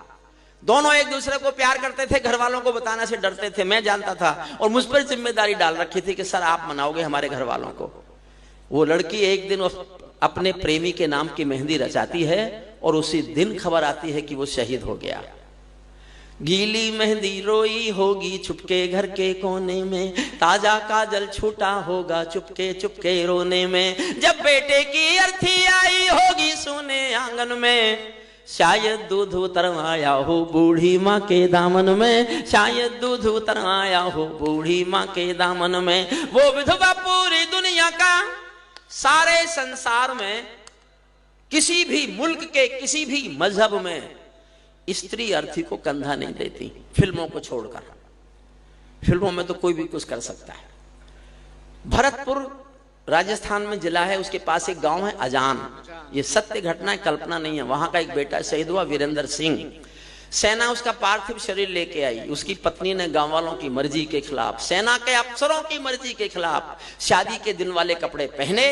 दोनों एक दूसरे को प्यार करते थे, घर वालों को बताने से डरते थे, मैं जानता था। और मुझ पर जिम्मेदारी डाल रखी थी कि सर आप मनाओगे हमारे घर वालों को। वो लड़की एक दिन अपने प्रेमी के नाम की मेहंदी रचाती है और उसी दिन खबर आती है कि वो शहीद हो गया। गीली मेहंदी रोई होगी छुपके घर के कोने में, ताजा काजल छूटा होगा चुपके चुपके रोने में। जब बेटे की अर्थी आई होगी सोने आंगन में, शायद दूध उतर आया हो बूढ़ी माँ के दामन में, शायद दूध उतर आया हो बूढ़ी माँ के दामन में। वो विधवा पूरी दुनिया का, सारे संसार में, किसी भी मुल्क के किसी भी मजहब में स्त्री अर्थी को कंधा नहीं देती, फिल्मों को छोड़कर। फिल्मों में तो कोई भी कुछ कर सकता है। भरतपुर राजस्थान में जिला है, उसके पास एक गांव है अजान, ये सत्य घटना है, कल्पना नहीं है। वहां का एक बेटा शहीद हुआ वीरेंद्र सिंह। सेना उसका पार्थिव शरीर लेके आई, उसकी पत्नी ने गांव वालों की मर्जी के खिलाफ, सेना के अफसरों की मर्जी के खिलाफ शादी के दिन वाले कपड़े पहने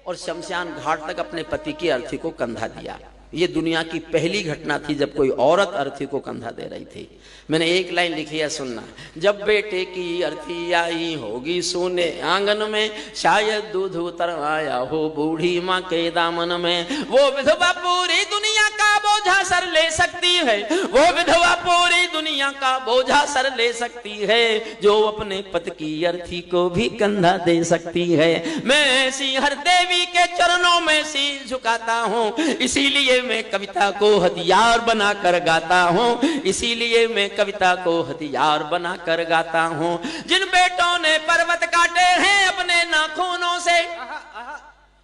और शमशान घाट तक अपने पति की अर्थी को कंधा दिया। ये दुनिया की पहली घटना थी जब कोई औरत अर्थी को कंधा दे रही थी। मैंने एक लाइन लिखी है, सुनना। जब बेटे की अर्थी आई होगी सोने आंगन में, शायद दूध उतर आया हो बूढ़ी माँ के दामन में। वो विधवा पूरी दुनिया का बोझा सर ले सकती है, वो विधवा पूरी दुनिया का बोझा सर ले सकती है, जो अपने पति की अर्थी को भी कंधा दे सकती है। मैं ऐसी हर देवी के चरणों में शीश झुकाता हूँ, इसीलिए मैं कविता को हथियार बनाकर गाता हूँ, इसीलिए मैं कविता को हथियार बनाकर गाता हूँ। जिन बेटों ने पर्वत काटे हैं अपने नाखूनों से,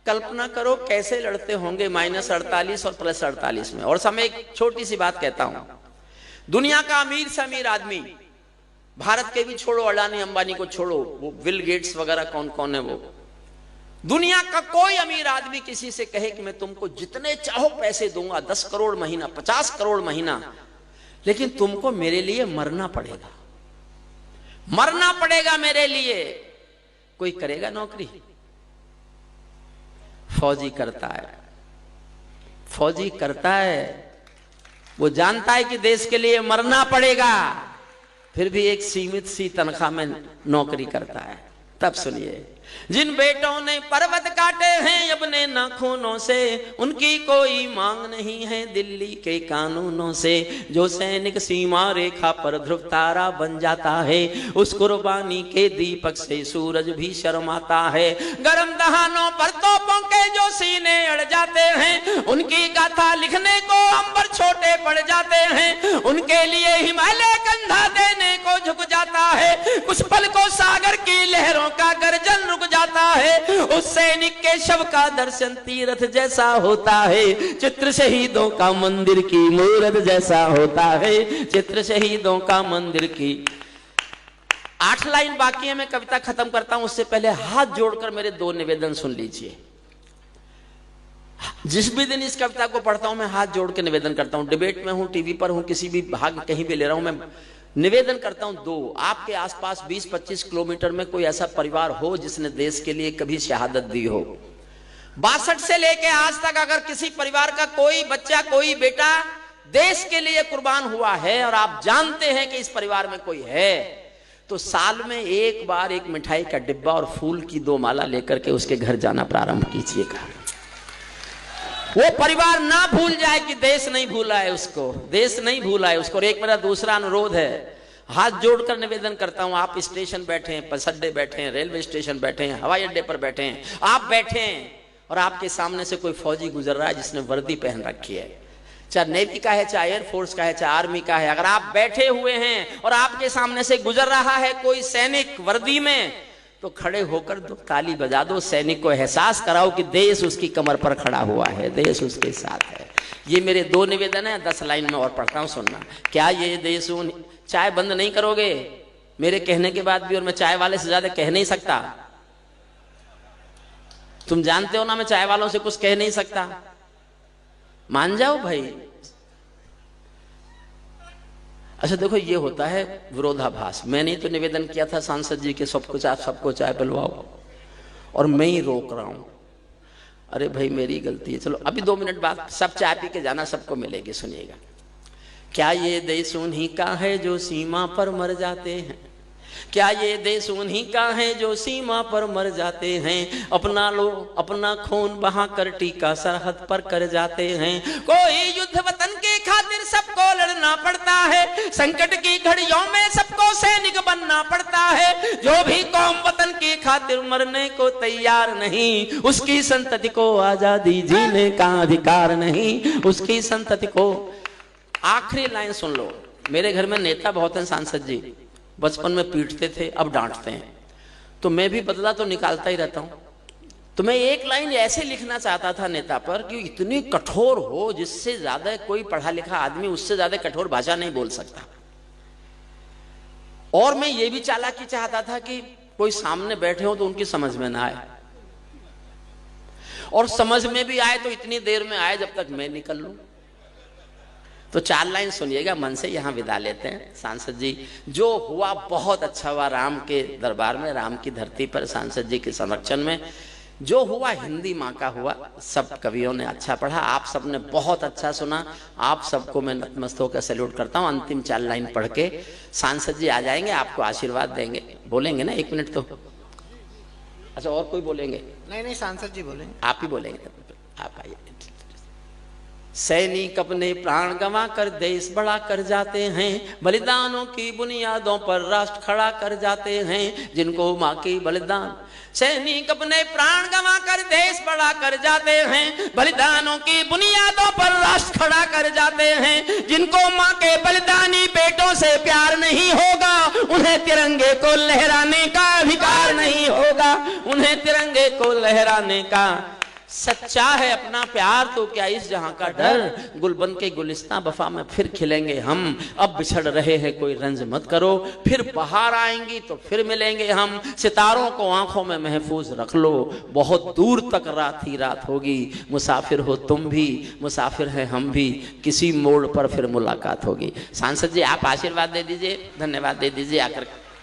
कल्पना करो कैसे लड़ते होंगे -48 और +48 में। और समय एक छोटी सी बात कहता हूं, दुनिया का अमीर से अमीर आदमी, भारत के भी छोड़ो, अडानी अंबानी को छोड़ो, वो बिल गेट्स वगैरह कौन कौन है, वो दुनिया का कोई अमीर आदमी किसी से कहे कि मैं तुमको जितने चाहो पैसे दूंगा, 10 करोड़ महीना, 50 करोड़ महीना, लेकिन तुमको मेरे लिए मरना पड़ेगा, मरना पड़ेगा मेरे लिए, कोई करेगा नौकरी? फौजी करता है, फौजी करता है, वो जानता है कि देश के लिए मरना पड़ेगा, फिर भी एक सीमित सी तनख्वाह में नौकरी करता है। तब सुनिए, जिन बेटों ने पर्वत काटे हैं अपने नाखूनों से, उनकी कोई मांग नहीं है दिल्ली के कानूनों से। जो सैनिक सीमा रेखा पर ध्रुव तारा बन जाता है, उस कुर्बानी के दीपक से सूरज भी शर्माता है। गरम दहानों पर तोपों के जो सीने अड़ जाते हैं, उनकी गाथा लिखने को अंबर छोटे पड़ जाते हैं। उनके लिए हिमालय कंधा देने को झुक जाता है, कुछ पल को सागर की लहरों का गर्जन रुक जाता है। उस सैनिक के शव का दर्शन तीर्थ जैसा होता है, चित्र शहीदों का मंदिर की मूरत जैसा होता है, चित्र शहीदों का मंदिर की। 8 लाइन बाकी है, मैं कविता खत्म करता हूं, उससे पहले हाथ जोड़कर मेरे 2 निवेदन सुन लीजिए। जिस भी दिन इस कविता को पढ़ता हूं मैं हाथ जोड़ के निवेदन करता हूं, डिबेट में हूं, टीवी पर हूं, किसी भी भाग कहीं भी ले रहा हूं, मैं निवेदन करता हूं। 2, आपके आसपास 20-25 किलोमीटर में कोई ऐसा परिवार हो जिसने देश के लिए कभी शहादत दी हो। 62 से लेके आज तक अगर किसी परिवार का कोई बच्चा, कोई बेटा देश के लिए कुर्बान हुआ है और आप जानते हैं कि इस परिवार में कोई है, तो साल में एक बार एक मिठाई का डिब्बा और फूल की 2 माला लेकर के उसके घर जाना प्रारंभ कीजिएगा। वो परिवार ना भूल जाए कि देश नहीं भूला है उसको, देश नहीं भूला है उसको। और एक मेरा दूसरा अनुरोध है, हाथ जोड़कर निवेदन करता हूं, आप स्टेशन बैठे हैं, बस अड्डे बैठे हैं, रेलवे स्टेशन बैठे हैं, हवाई अड्डे पर बैठे हैं, आप बैठे हैं और आपके सामने से कोई फौजी गुजर रहा है जिसने वर्दी पहन रखी है, चाहे नेवी का है, चाहे एयरफोर्स का है, चाहे आर्मी का है, अगर आप बैठे हुए हैं और आपके सामने से गुजर रहा है कोई सैनिक वर्दी में, तो खड़े होकर 2 ताली बजा दो, सैनिक को एहसास कराओ कि देश उसकी कमर पर खड़ा हुआ है, देश उसके साथ है। ये मेरे 2 निवेदन है, 10 लाइन में और पढ़ता हूं, सुनना। क्या ये देश, चाय बंद नहीं करोगे मेरे कहने के बाद भी, और मैं चाय वाले से ज्यादा कह नहीं सकता, तुम जानते हो ना मैं चाय वालों से कुछ कह नहीं सकता, मान जाओ भाई। अच्छा देखो, ये होता है विरोधाभास। मैंने तो निवेदन किया था सांसद जी के सब कुछ आप सबको चाय पिलवाओ, और मैं ही रोक रहा हूं। अरे भाई मेरी गलती है, चलो अभी 2 मिनट बाद सब चाय पी के जाना, सबको मिलेगी, सुनिएगा। क्या ये देश उन्हीं का है जो सीमा पर मर जाते हैं, क्या ये देश उन्हीं का है जो सीमा पर मर जाते हैं, अपना खून बहा कर टीका सरहद पर कर जाते हैं। कोई युद्ध वतन के खातिर सबको लड़ना पड़ता है, संकट की घड़ियों में सबको सैनिक बनना पड़ता है। जो भी कौम वतन की खातिर मरने को तैयार नहीं, उसकी संतति को आजादी जीने का अधिकार नहीं, उसकी संतति को। आखिरी लाइन सुन लो। मेरे घर में नेता बहुत हैं सांसद जी, बचपन में पीटते थे, अब डांटते हैं, तो मैं भी बदला तो निकालता ही रहता हूं। तो मैं एक लाइन ऐसे लिखना चाहता था नेता पर कि इतनी कठोर हो जिससे ज्यादा कोई पढ़ा लिखा आदमी उससे ज्यादा कठोर भाषा नहीं बोल सकता। और मैं ये भी चालाकी चाहता था कि कोई सामने बैठे हो तो उनकी समझ में ना आए, और समझ में भी आए तो इतनी देर में आए जब तक मैं निकल लूं। तो 4 लाइन सुनिएगा, मन से यहां विदा लेते हैं। सांसद जी, जो हुआ बहुत अच्छा हुआ राम के दरबार में, राम की धरती पर, सांसद जी के संरक्षण में जो हुआ हिंदी माँ का हुआ। सब कवियों ने अच्छा पढ़ा, आप सब ने बहुत अच्छा सुना, आप सबको मैं नतमस्तक होकर सैल्यूट करता हूँ। अंतिम 4 लाइन पढ़ के सांसद जी आ जाएंगे, आपको आशीर्वाद देंगे। बोलेंगे ना 1 मिनट तो? अच्छा, और कोई बोलेंगे? नहीं, सांसद जी बोलेंगे। आप ही बोलेंगे, आप आइए। सैनिक अपने प्राण गंवा कर देश बड़ा कर जाते हैं, बलिदानों की बुनियादों पर राष्ट्र खड़ा कर जाते हैं। जिनको माँ की बलिदान, सैनिक अपने प्राण गंवा कर देश बड़ा कर जाते हैं, बलिदानों की बुनियादों पर राष्ट्र खड़ा कर जाते हैं। जिनको माँ के बलिदानी बेटों से प्यार नहीं होगा, उन्हें तिरंगे को लहराने का अधिकार नहीं होगा, उन्हें तिरंगे को लहराने का। सच्चा है अपना प्यार तो क्या इस जहां का डर, गुलबन के गुलिस्तां वफा में फिर खिलेंगे हम। अब बिछड़ रहे हैं कोई रंज मत करो, फिर बाहर आएंगी तो फिर मिलेंगे हम। सितारों को आंखों में महफूज रख लो, बहुत दूर तक रात ही रात होगी। मुसाफिर हो तुम भी, मुसाफिर है हम भी, किसी मोड़ पर फिर मुलाकात होगी। सांसद जी, आप आशीर्वाद दे दीजिए, धन्यवाद दे दीजिए आकर।